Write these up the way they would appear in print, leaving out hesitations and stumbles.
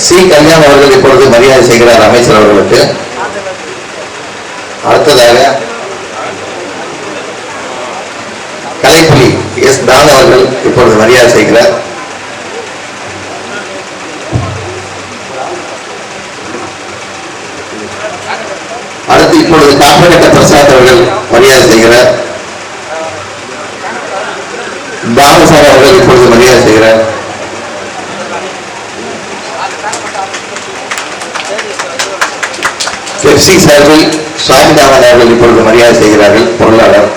C Kalyan அவர்கள் இப்பொழுது மரியாதை செய்கிறார் அமைச்சர் அவர்களுக்கு. அடுத்ததாக கலைப்புலி எஸ் தான் அவர்கள் இப்பொழுது மரியாதை செய்கிறார். அடுத்து இப்பொழுது காப்பகட்ட பிரசாத் அவர்கள் மரியாதை செய்கிறார். தாமசார் அவர்கள் இப்பொழுது மரியாதை செய்கிறார். பெப்சி சார்பில் சுவாமிநாதன் அவர்கள் இப்பொழுது மரியாதை செய்கிறார்கள், பொருளாளர்.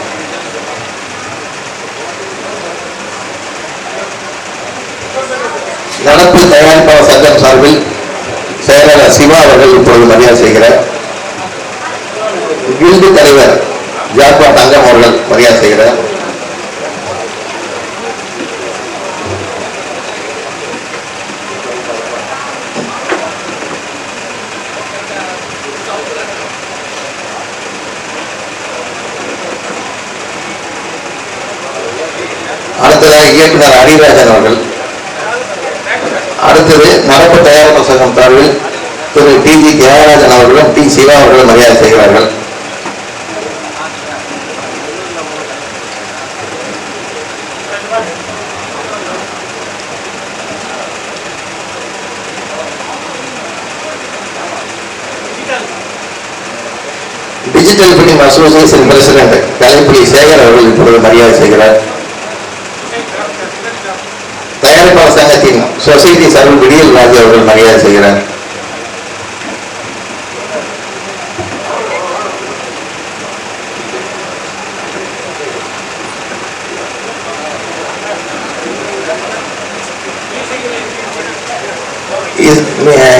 நடப்பு தயாரிப்பாளர் சங்கம் சார்பில் செயலாளர் சிவா அவர்கள் இப்பொழுது மரியாதை செய்கிறார். கில்டு தலைவர் ஜாக்வா தங்கம் அவர்கள் மரியாதை செய்கிறார். அடுத்ததாக இயக்குனர் ஹரிராஜன் அவர்கள். அடுத்தது நடப்பு தயாரிப்பு சங்கம் சார்பில் திரு டி ஜி தியாகராஜன் அவர்களும் டி சிவா அவர்களும் மரியாதை செய்கிறார்கள். Digital film association president Kalaipuli Sekar அவர்கள் இப்பொழுது மரியாதை செய்கிறார். தயாரிப்பாளர் சங்கத்தின் சொசைட்டி சார்பில் விடியல் ராஜு அவர்கள் மரியாதை செய்கிறார்.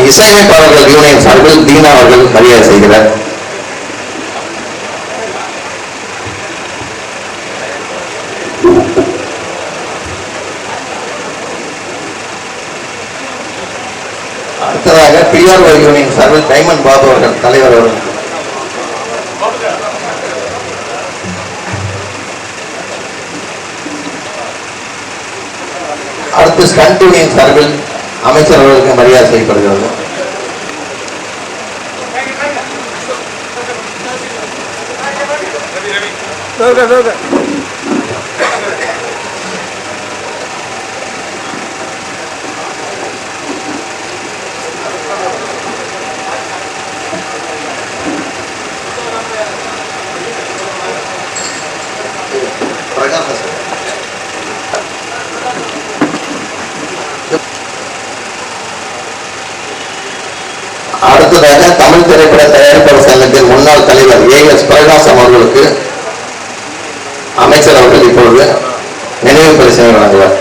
இசையமைப்பாளர்கள் யூனியன் சார்பில் தீனா அவர்கள் மரியாதை செய்கிறார். அடுத்ததாக பிஆர்ஓ யூனியன் சார்பில் டைமண்ட் பாபு அவர்கள் தலைவர் அவர்கள். அடுத்து ஸ்டண்ட் யூனியன் சார்பில் அமைச்சர் அவர்களுக்கு மரியாதை செய்யப்படுகிறது. அடுத்ததாக தமிழ் திரைப்பட தயாரிப்பாளர் சங்கத்தின் முன்னாள் தலைவர் ஏ.எஸ். பிரகாசம் அவர்களுக்கு அமைச்சர் அவர்கள் இப்பொழுது நினைவு பரிசினை வழங்குவார்.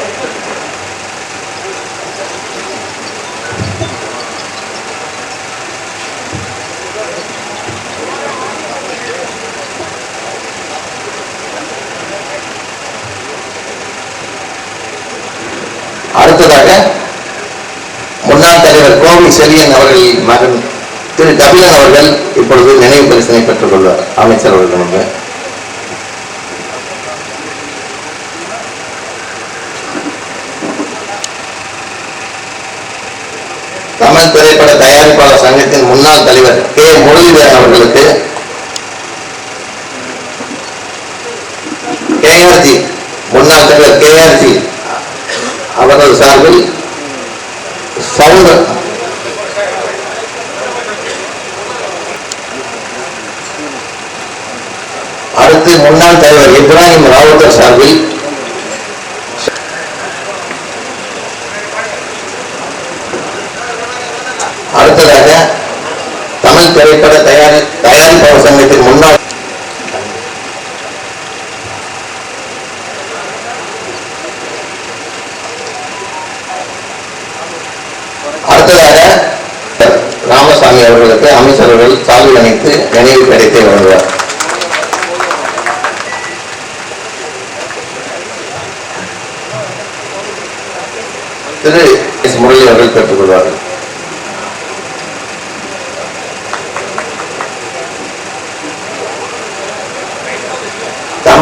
அடுத்ததாக முன்னாள் தலைவர் கோவி செலியன் அவர்களின் மகன் திரு கபிலன் அவர்கள் இப்பொழுது நினைவு பரிசினை பெற்றுக் கொள்வார் அமைச்சர் அவர்கள். தமிழ் திரைப்பட தயாரிப்பாளர் சங்கத்தின் முன்னாள் தலைவர் கே முரளிதரன் அவர்களுக்கு கேஆர்ஜி முன்னாள் தலைவர் கேஆர்ஜி அவர்கள் சார்பில் சவுண்ட் அடுத்து முன்னாள் தலைவர் இப்ராஹிம் ராவுத்தர் சார்பில் அடுத்ததாக தமிழ் திரைப்பட தயாரிப்பாளர் சங்கத்தின் முன்னாள் அடுத்ததாக ராமசாமி அவர்களுக்கு அமைச்சர்கள் சால்வை அணித்து நினைவு கிடைத்தை வழங்குவார். திரு எஸ் முரளி அவர்கள் பெற்றுக் கொள்வார்கள்.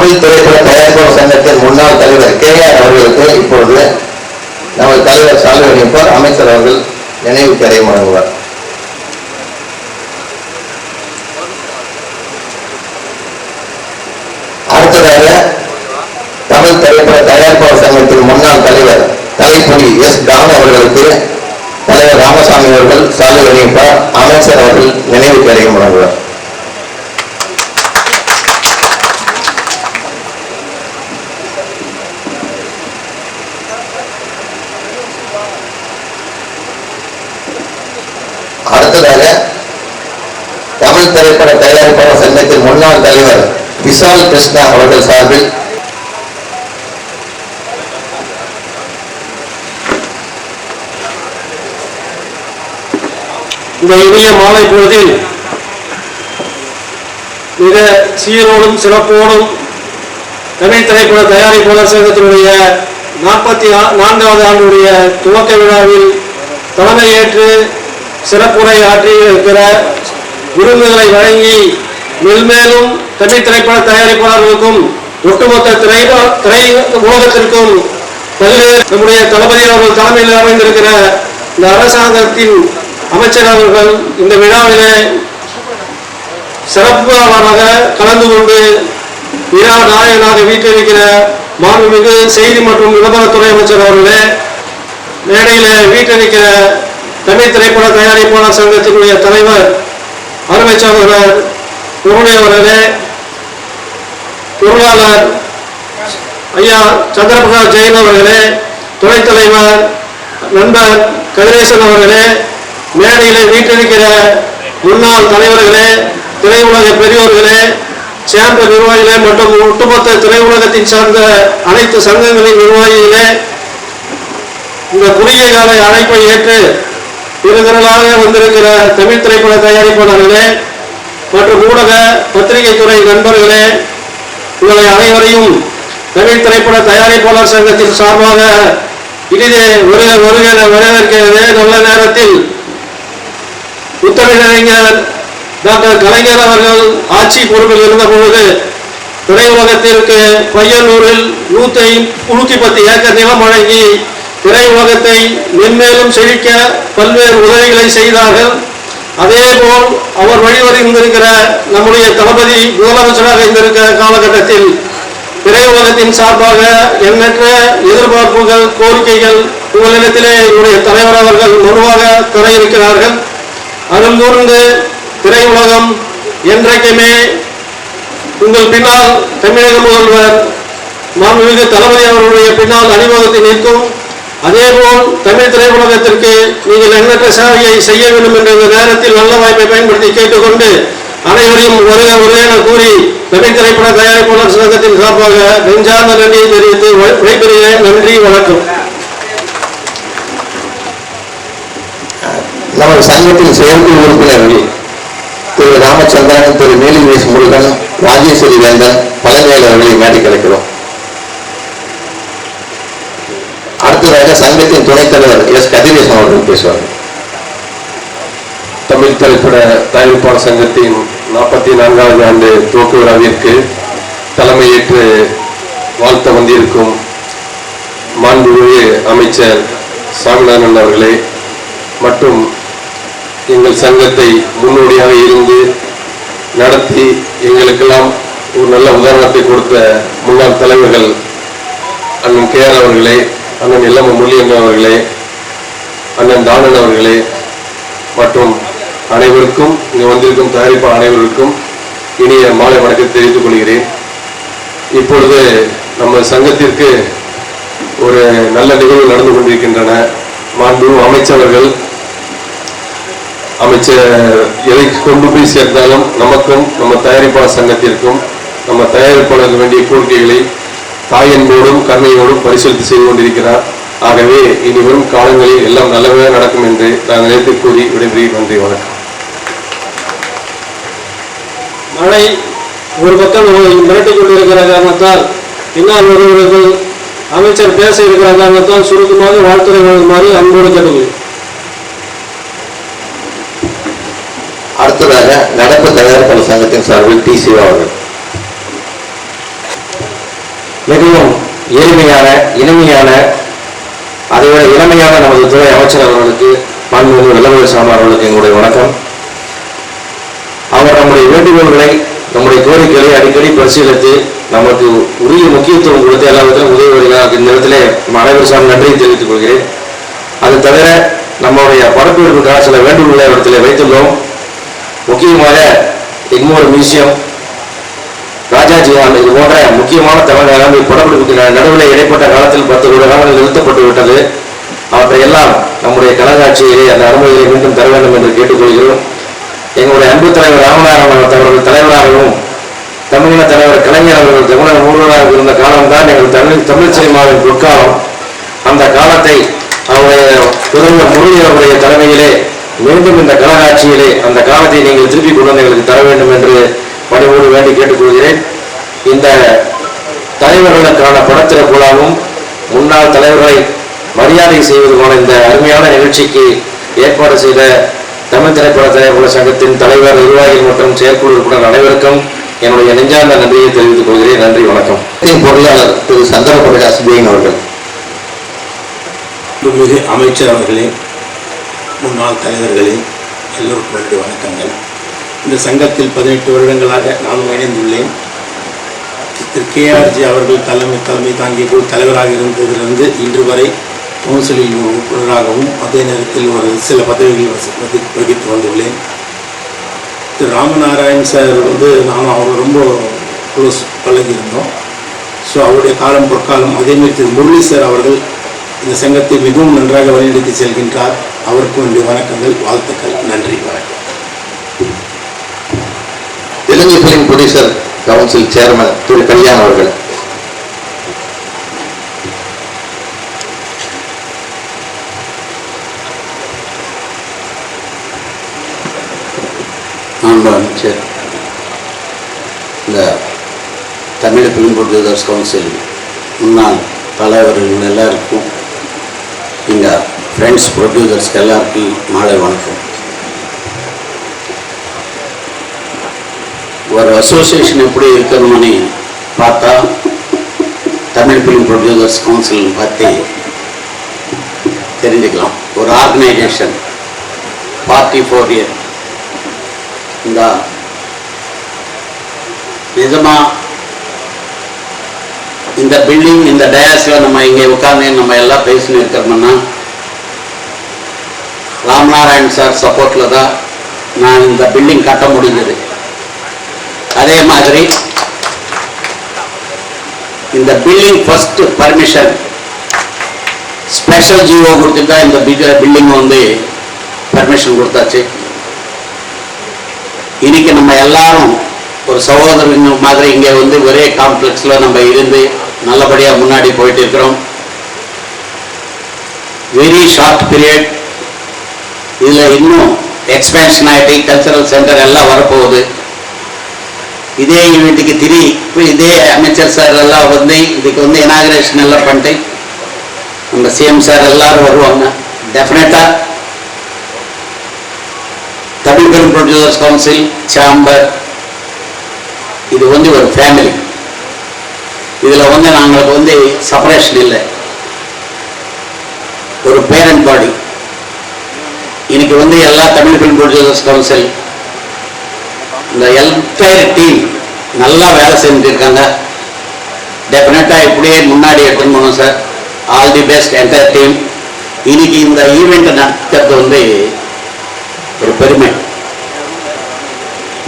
தமிழ் திரைப்பட தயாரிப்பாளர் சங்கத்தின் முன்னாள் தலைவர் KR அவர்களுக்கு இப்பொழுது நமது தலைவர் சால்வை அணிவிப்பார். அமைச்சர் அவர்கள் நினைவு கரையும் வழங்குவார். அடுத்ததாக தமிழ் திரைப்பட தயாரிப்பாளர் சங்கத்தின் முன்னாள் தலைவர் தலைப்புலி டான் அவர்களுக்கு தலைவர் ராமசாமி அவர்கள் சால்வை அணிவிப்பார். அமைச்சர் அவர்கள் நினைவு கரையும் வழங்குவார். அடுத்ததாக தமிழ் திரைப்பட தயாரிப்பாளர் சங்கத்தின் முன்னாள் தலைவர் விஷால் கிருஷ்ணா அவர்கள் சார்பில் இந்த இனிய மாலை பொழுதில் மிக சீரோடும் சிறப்போடும் தமிழ் திரைப்பட தயாரிப்பாளர் சங்கத்தினுடைய 44வது ஆண்டுடைய துவக்க விழாவில் தலைமையேற்று சிறப்புரை ஆற்றி இருக்கிற விருதுகளை வழங்கி மென்மேலும் தமிழ் திரைப்பட தயாரிப்பாளர்களுக்கும் ஒட்டுமொத்த திரை உலகத்திற்கும் பல்வேறு நம்முடைய தளபதி அவர்கள் தலைமையில் அமைந்திருக்கிற இந்த அரசாங்கத்தின் அமைச்சர் அவர்கள் இந்த விழாவிலே சிறப்பாளராக கலந்து கொண்டு விழா நாயகனாக வீட்டிருக்கிற மாண்புமிகு செய்தி மற்றும் விளம்பரத்துறை அமைச்சர் அவர்களே, மேடையில் வீட்டிருக்கிற தமிழ் திரைப்பட தயாரிப்பாளர் சங்கத்தினுடைய தலைவர் அருமை சகோதரர் பொருளை அவர்களே, பொருளாளர் ஐயா சந்திரபிரகாஷ் ஜெயின் அவர்களே, துணைத் தலைவர் நண்பர் கதிரேசன் அவர்களே, மேடையில் வீட்டிருக்கிற முன்னாள் தலைவர்களே, திரையுலக பெரியோர்களே, சேம்பர் நிர்வாகிகளே மற்றும் ஒட்டுமொத்த திரையுலகத்தின் சார்ந்த அனைத்து சங்கங்களின் நிர்வாகிகளே, இந்த குறுகிய கால அழைப்பை ஏற்று பெருந்திரளாக வந்திருக்கிற தமிழ் திரைப்பட தயாரிப்பாளர்களே மற்றும் ஊடக பத்திரிகை துறை நண்பர்களே, உங்களை அனைவரையும் தமிழ் திரைப்பட தயாரிப்பாளர் சங்கத்தின் சார்பாக இனிதே வரவேற்கிறது. நல்ல நேரத்தில் முத்தமிழறிஞர் டாக்டர் கலைஞர் அவர்கள் ஆட்சி பொறுப்பில் இருந்தபோது திரையுலகத்திற்கு பையனூரில் 110 ஏக்கர் நிலம் வழங்கி திரையுலகத்தை மென்மேலும் செழிக்க பல்வேறு உதவிகளை செய்தார்கள். அதேபோல் அவர் வழிவருந்திருக்கிற நம்முடைய தளபதி முதலமைச்சராக இருந்திருக்கிற காலகட்டத்தில் திரையுலகத்தின் சார்பாக எண்ணற்ற எதிர்பார்ப்புகள், கோரிக்கைகள் உங்களிடத்திலே என்னுடைய தலைவர் அவர்கள் மனுவாக தர இருக்கிறார்கள். அருள் கூர்ந்து திரையுலகம் என்றைக்குமே உங்கள் பின்னால் தமிழக முதல்வர் மாண்புமிகு தளபதி அவர்களுடைய பின்னால் அணிவகுத்து நிற்கும். அதேபோல் தமிழ் திரையுலகத்திற்கு நீங்கள் எண்ணற்ற சேவையை செய்ய வேண்டும் என்ற நேரத்தில் நல்ல வாய்ப்பை பயன்படுத்தி கேட்டுக்கொண்டு அனைவரையும் ஒரே என கூறி தமிழ் திரைப்பட தயாரிப்பாளர் சங்கத்தின் சார்பாக நெஞ்சார்ந்த நன்றியை தெரிவித்து விடைபெறுகிறேன். நன்றி, வணக்கம். நமது சங்கத்தின் செயற்குழு உறுப்பினர்கள் திரு ராமச்சந்திரன், திரு நீலிவேஷ் முருகன், ராஜேஸ்வரி வேந்தன், பழனிவேல் அவர்களை மேடை கிடைக்கிறோம். அடுத்ததாக சங்கத்தின் துணைத் தலைவர் கதிரேசன் அவர்கள் பேசுவார்கள். தமிழ் திரைப்பட தயாரிப்பாளர் சங்கத்தின் 44வது ஆண்டு துவக்க விழாவிற்கு தலைமையேற்று வாழ்த்த வந்திருக்கும் மாண்புமிகு அமைச்சர் சாமிநாதன் அவர்களே மற்றும் எங்கள் சங்கத்தை முன்னோடியாக இருந்து நடத்தி எங்களுக்கெல்லாம் ஒரு நல்ல உதாரணத்தை கொடுத்த முன்னாள் தலைவர்கள் அண்ணன் KR அவர்களே, அண்ணன் எல்லம்ம முள்ளியம்மன் அவர்களே, அண்ணன் தானன் அவர்களே மற்றும் அனைவருக்கும் இங்கு வந்திருக்கும் தயாரிப்பாளர் அனைவருக்கும் இனிய மாலை வணக்கத்தை தெரிவித்துக் கொள்கிறேன். இப்பொழுது நம்ம சங்கத்திற்கு ஒரு நல்ல நிகழ்வு நடந்து கொண்டிருக்கின்றன. மாண்புமிகு அமைச்சர்கள் எதை கொண்டு போய் சேர்ந்தாலும் நமக்கும் நம்ம தயாரிப்பாளர் சங்கத்திற்கும் நம்ம தயாரிப்பாளருக்கு வேண்டிய கோரிக்கைகளை தாயன்போடும் கருணையோடும் பரிசீலித்து செய்து கொண்டிருக்கிறார். ஆகவே இனி வரும் காலங்களில் எல்லாம் நல்லவே நடக்கும் என்று நான் நினைத்து கூறி விடைபெறுகிறேன். நன்றி, வணக்கம். மழை ஒரு பக்கம் மிரட்டிக் கொண்டிருக்கிற காரணத்தால் பின்னால் வருவர்கள் அமைச்சர் பேச இருக்கிற காரணத்தால் சுருக்கமாக வாழ்த்துறை வழங்குமாறு அன்போடு கேட்டுக்கொள்கிறேன். அடுத்ததாக நடப்பு தயாரிப்பாளர் சங்கத்தின் சார்பில் TC அவர்கள். மிகவும் எளிமையான இனிமையான அதைவிட இளமையான நமது துறை அமைச்சர் அவர்களுக்கு மாண்புமிகு வெள்ளமலை சாமி அவர்களுக்கு எங்களுடைய வணக்கம். அவர் நம்முடைய வேண்டுகோள்களை நம்முடைய கோரிக்கைகளை அடிக்கடி பரிசீலித்து நமக்கு உரிய முக்கியத்துவம் கொடுத்து எல்லா விதத்திலும் உதவி வருகிறார். இந்த இடத்துல அனைவரும் சார்ந்த நன்றியை தெரிவித்துக் கொள்கிறேன். அது தவிர நம்முடைய படப்பிடிப்புக்காக சில வேண்டுகோள்களை இடத்துல வைத்துள்ளோம். முக்கியமாக எக்மோர் மியூசியம், ராஜாஜி ஹால் இது போன்ற முக்கியமான தமிழக படப்பிடிப்புக்கு நடுவில் இடைப்பட்ட காலத்தில் 10 வருட காலங்கள் நிறுத்தப்பட்டு விட்டது. அவற்றை எல்லாம் நம்முடைய கலகாட்சியிலே அந்த அனுமதியை மீண்டும் தர வேண்டும் என்று கேட்டுக்கொள்கிறோம். எங்களுடைய அன்பு தலைவர் ராமநாதன் அவர்கள் தலைவராகவும் தமிழின தலைவர் கலைஞர் அவர்கள் தமிழக முதல்வராக இருந்த காலம்தான் எங்கள் தமிழ் சினிமாவின் பொற்காலம். அந்த காலத்தை அவருடைய முதல்வர் முரளி அவருடைய தலைமையிலே மீண்டும் இந்த கலகாட்சியிலே அந்த காலத்தை நீங்கள் திருப்பி கொண்டு வந்து எங்களுக்கு தர வேண்டும் என்று பணிவோடு வேண்டி கேட்டுக்கொள்கிறேன். இந்த தலைவர்களுக்கான படத்திறப்புலாவும் முன்னாள் தலைவர்களை மரியாதை செய்வதற்கான இந்த அருமையான நிகழ்ச்சிக்கு ஏற்பாடு செய்த தமிழ் திரைப்பட தயாரிப்பாளர் சங்கத்தின் தலைவர், நிர்வாகிகள் மற்றும் செயற்குழு உறுப்பினர் அனைவருக்கும் என்னுடைய நெஞ்சார்ந்த நன்றியை தெரிவித்துக் கொள்கிறேன். நன்றி, வணக்கம். பொருளாளர் திரு சந்திர பிரகாஷ் ஜெயின் அவர்கள். மிகு அமைச்சர் அவர்களே, முன்னாள் தலைவர்களே, எல்லோருக்கும் வேண்டிய வணக்கங்கள். இந்த சங்கத்தில் 18 வருடங்களாக நானும் இணைந்துள்ளேன். திரு KRG அவர்கள் தலைமை தாங்கிய குழு தலைவராக இருந்ததிலிருந்து இன்று வரை கவுன்சிலில் உறுப்பினராகவும் அதே நேரத்தில் ஒரு சில பதவிகள் வகித்து வந்துள்ளேன். திரு ராமநாராயண் சார் நானும் அவர் ரொம்ப க்ளோஸ் பழகியிருந்தோம். ஸோ அவருடைய காலம் பொற்காலம். அதேமாதிரி திரு முரளி சார் அவர்கள் இந்த சங்கத்தை மிகவும் நன்றாக வழிநடத்தி செல்கின்றார். அவருக்கும் என்னுடைய வணக்கங்கள், வாழ்த்துக்கள். நன்றி, வணக்கம். Telugu film producer council chairman திரு கல்யாண் அவர்கள். அமைச்சர், இந்த தமிழ் பிலிம் ப்ரொடியூசர்ஸ் கவுன்சில் முன்னாள் தலைவர்கள் எல்லாருக்கும், இங்கே ஃப்ரெண்ட்ஸ் ப்ரொடியூசர்ஸ்க்கு எல்லாருக்கும் மாலை வணக்கம். ஒரு அசோசியேஷன் எப்படி இருக்கணும்னு பார்த்தா தமிழ் பிலிம் ப்ரொடியூசர்ஸ் கவுன்சில் பற்றி தெரிஞ்சுக்கலாம். ஒரு ஆர்கனைசேஷன் பார்ட்டி ஃபார் இயர். இந்த நிஜமாக இந்த பில்டிங், இந்த டயாஸில் நம்ம இங்கே உட்காந்து நம்ம எல்லாம் பேசின்னு இருக்கிறோம்னா ராமநாராயண் சார் சப்போர்ட்டில் தான் நான் இந்த பில்டிங் கட்ட முடிஞ்சது. அதே மாதிரி இந்த building first permission special GO கொடுத்துட்டு தான் இந்த பில்டிங் பர்மிஷன் கொடுத்தாச்சு. இன்னைக்கு நம்ம எல்லாரும் ஒரு சகோதரங்க மாதிரி இங்கே ஒரே காம்ப்ளெக்ஸில் நம்ம இருந்து நல்லபடியாக முன்னாடி போயிட்டு இருக்கிறோம். Very short period. இதில் இன்னும் எக்ஸ்பேன்ஷன் ஆகிட்டு கல்ச்சரல் சென்டர் எல்லாம் வரப்போகுது. இதே ஈவெண்ட்டுக்கு இதே அமைச்சர் சார் எல்லாம் இதுக்கு இனாகிரேஷன் எல்லாம் பண்ணிட்டு நம்ம சிஎம் சார் எல்லாரும் வருவாங்க. டெஃபினட்டாக Tamil film producers council chamber இது ஒரு ஃபேமிலி. இதில் நாங்களுக்கு செப்பரேஷன் இல்லை, ஒரு பேரண்ட் பாடி. இன்னைக்கு எல்லா தமிழ் பிலிம் ப்ரொடியூசர்ஸ் கவுன்சில் இந்த என்டையர் டீம் நல்லா வேலை செஞ்சுருக்காங்க. டெஃபினட்டாக இப்படியே முன்னாடி எடுத்துன்னு போகணும் sir. All the best entire team. இன்னைக்கு இந்த ஈவெண்ட் நடக்கிறது ஒரு பெருமை.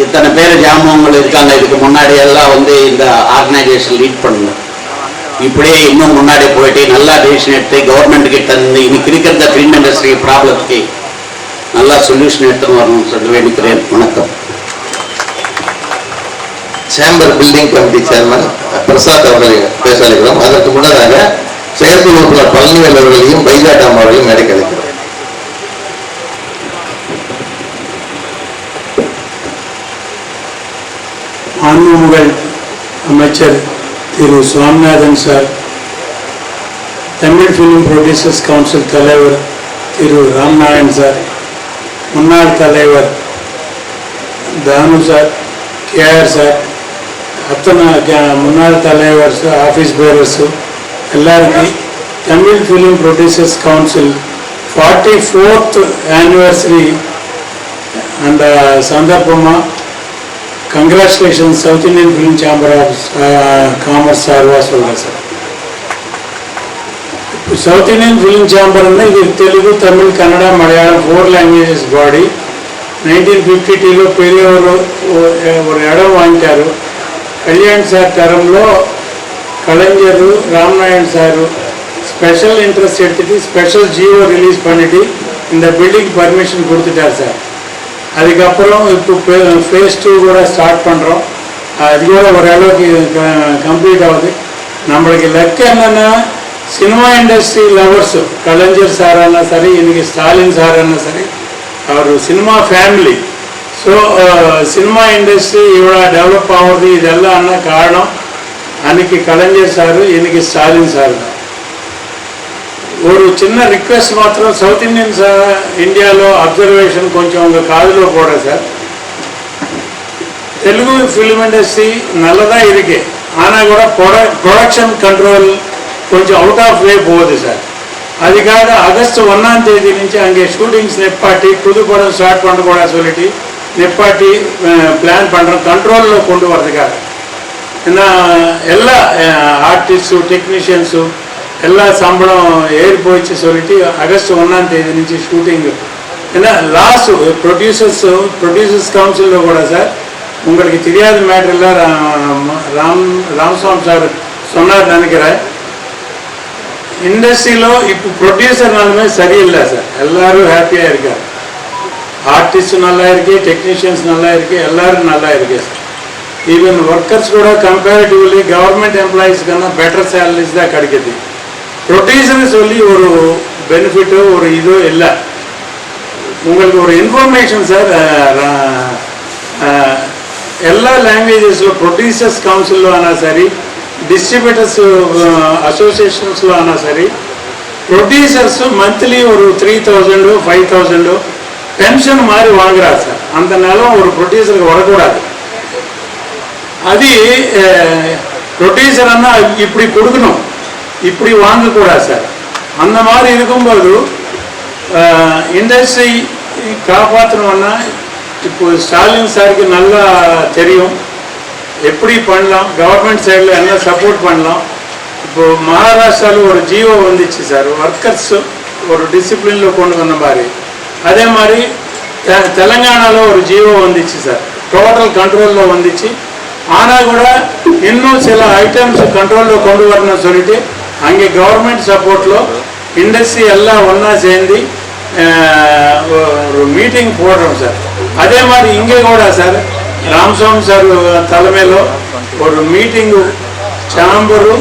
இத்தனை பேர் ஜாமங்கள் இருக்காங்க. இதுக்கு முன்னாடி எல்லாம் இந்த ஆர்கனைசேஷன் லீட் பண்ணணும். இப்படியே இன்னும் முன்னாடி போயிட்டு நல்லா டிசிஷன் எடுத்து கவர்மெண்ட் கிட்ட இருந்து இன்னைக்கு இருக்கிற ஃபிலிம் இண்டஸ்ட்ரி ப்ராப்ளத்துக்கு நல்லா சொல்யூஷன் எடுத்துன்னு வரணும்னு சொல்லி வேண்டிக்கிறேன். வணக்கம். Chamber building committee chairman Prasad அவர்களை பேச அழைக்கிறோம். அதற்கு முன்னதாக செயற்குழு உறுப்பினர் பழனிவேல் அவர்களையும் பைஜாட்டாம் அவர்களையும் மேடைக்கு அழைக்கிறோம். மாண்புமிகு அமைச்சர் திரு Swaminathan sir, Tamil film producers council தலைவர் திரு ராமநாராயண் சார், முன்னாள் தலைவர் தானு சார், KR சார், அத்தனை முன்னாள் தலைவர்ஸ், ஆஃபீஸ் பேரர்ஸு எல்லாருக்கும் Tamil film producers council 44th anniversary அந்த சந்தர்ப்பமாக congratulation South Indian film chamber of commerce சார்பாக சொல்கிறேன் சார். சவுத் இந்தியன் ஃபிலிம் சேம்பர்னா இது தெலுங்கு, தமிழ், கன்னடா, மலையாளம் 4 languages பாடி. 1952లో பெரிய ஒரு இடம் வாங்கிட்டாரு. కళ్యాణ్ సార్ టర్మ్లో கலைஞர் ராமநாயண் சார் ஸ்பெஷல் இன்ட்ரெஸ்ட் எடுத்துட்டு ஸ்பெஷல் ஜியோ ரிலீஸ் பண்ணிட்டு இந்த பில்டிங் பர்மிஷன் கொடுத்துட்டார் சார். அதுக்கப்புறம் இப்போ ஃபேஸ் 2 கூட ஸ்டார்ட் பண்ணுறோம். அது கூட ஓரளவுக்கு கம்ப்ளீட் ஆகுது. நம்மளுக்கு லக் என்னென்னா சினிமா இண்டஸ்ட்ரி லவர்ஸு கலைஞர் சாரானா சரி, இன்னைக்கு ஸ்டாலின் சாரானா சரி, அவர் cinema family. So cinema industry இவ்வளோ டெவலப் ஆகுது இதெல்லாம் காரணம் அன்னைக்கு கலைஞர் சார், இன்னைக்கு ஸ்டாலின் சார் தான். ஒரு சின்ன ரிக்வெஸ்ட் மாத்திரம் சவுத் இந்தியன் இந்தியாவில் அப்சர்வேஷன் கொஞ்சம் உங்கள் காதில் போட சார். தெலுங்கு ஃபிலிம் இண்டஸ்ட்ரி நல்லதாக இருக்கு, ஆனால் கூட ப்ரொடக்ஷன் கண்ட்ரோல் கொஞ்சம் அவுட் ஆஃப் வே போகுது சார். அதுக்காக ஆகஸ்ட் 1ஆம் தேதி నుంచి அங்கே ஷூட்டிங்ஸ் நிப்பாட்டி புது படம் ஸ்டார்ட் பண்ணக்கூடாது சொல்லிட்டு நிப்பாட்டி பிளான் பண்ணுறோம் கண்ட்ரோலில் கொண்டு வரதுக்காக. ஏன்னா எல்லா ஆர்டிஸ்ட்டு டெக்னீஷியன்ஸு எல்லா சம்பளம் ஏறி போயிடுச்சு சொல்லிட்டு ஆகஸ்ட் 1ஆம் தேதி నుంచి ஷூட்டிங்கு. ஏன்னா லாஸ்ட் ப்ரொடியூசர்ஸ் கவுன்சிலில் கூட சார் உங்களுக்கு தெரியாத மேட்டரில் ராமசாமி சார் சொன்னார் நினைக்கிறேன். ఇండస్ట్రీలో ఇప్పుడు ప్రొడ్యూసర్ నల్లమే சரியில்லை சார். எல்லாரும் ஹாப்பியாக இருக்கார். ஆர்டிஸ்ட் நல்லா இருக்கு, டெக்னீஷியன்ஸ் நல்லா இருக்கு, எல்லாரும் நல்லா இருக்கு சார். ஈவன் ஒர்க்கர்ஸ் கூட கம்பேரிட்டிவ்லி கவர்மெண்ட் எம்ப்ளாயீஸ்க்கான பெட்டர் சேலரிஸ் தான் கிடைக்குது. ப்ரொடியூசர்னு சொல்லி ஒரு பெனிஃபிட்டோ ஒரு இதோ இல்லை. உங்களுக்கு ஒரு இன்ஃபர்மேஷன் சார், எல்லா லாங்குவேஜஸில் ப்ரொடியூசர்ஸ் கவுன்சிலில் ஆனால் சரி, డిస్ట్రిబ్యూటర్స్ అసోసియేషన్స్లో అయినా సరే ప్రొడ్యూసర్స్ మంత్లీ ஒரு 3000 5000 பென்ஷன் மாதிரி வாங்குறாரு சார். அந்த நிலம் ஒரு ப்ரொடியூசருக்கு வரக்கூடாது. அது ப்ரொடியூசர் அண்ணா இப்படி கொடுக்கணும், இப்படி வாங்கக்கூடாது சார். அந்த மாதிரி இருக்கும்போது இண்டஸ்ட்ரி காப்பாற்றணும்னா இப்போ ஸ்டாலின் சாருக்கு நல்லா தெரியும் எப்படி பண்ணலாம், கவர்மெண்ட் சைடில் என்ன சப்போர்ட் பண்ணலாம். இப்போது மகாராஷ்டிராவில் ஒரு ஜியோ வந்துச்சு சார், ஒர்க்கர்ஸ் ஒரு டிசிப்ளினில் கொண்டு வந்த மாதிரி. அதே மாதிரி தெலுங்கானாவில் ஒரு ஜியோ வந்துச்சு சார், டோட்டல் கண்ட்ரோலில் வந்துச்சு. ஆனால் கூட இன்னும் சில ஐட்டம்ஸ் கண்ட்ரோலில் கொண்டு வரணும்னு சொல்லிட்டு அங்கே கவர்மெண்ட் சப்போர்ட்டில் இண்டஸ்ட்ரி எல்லாம் ஒன்றா சேர்ந்து ஒரு மீட்டிங் போடுறோம் சார். அதே மாதிரி இங்கே கூட சார் రామస్వామి సార్ తలమేలో ஒரு மீட்டிங்கு சாம்பரு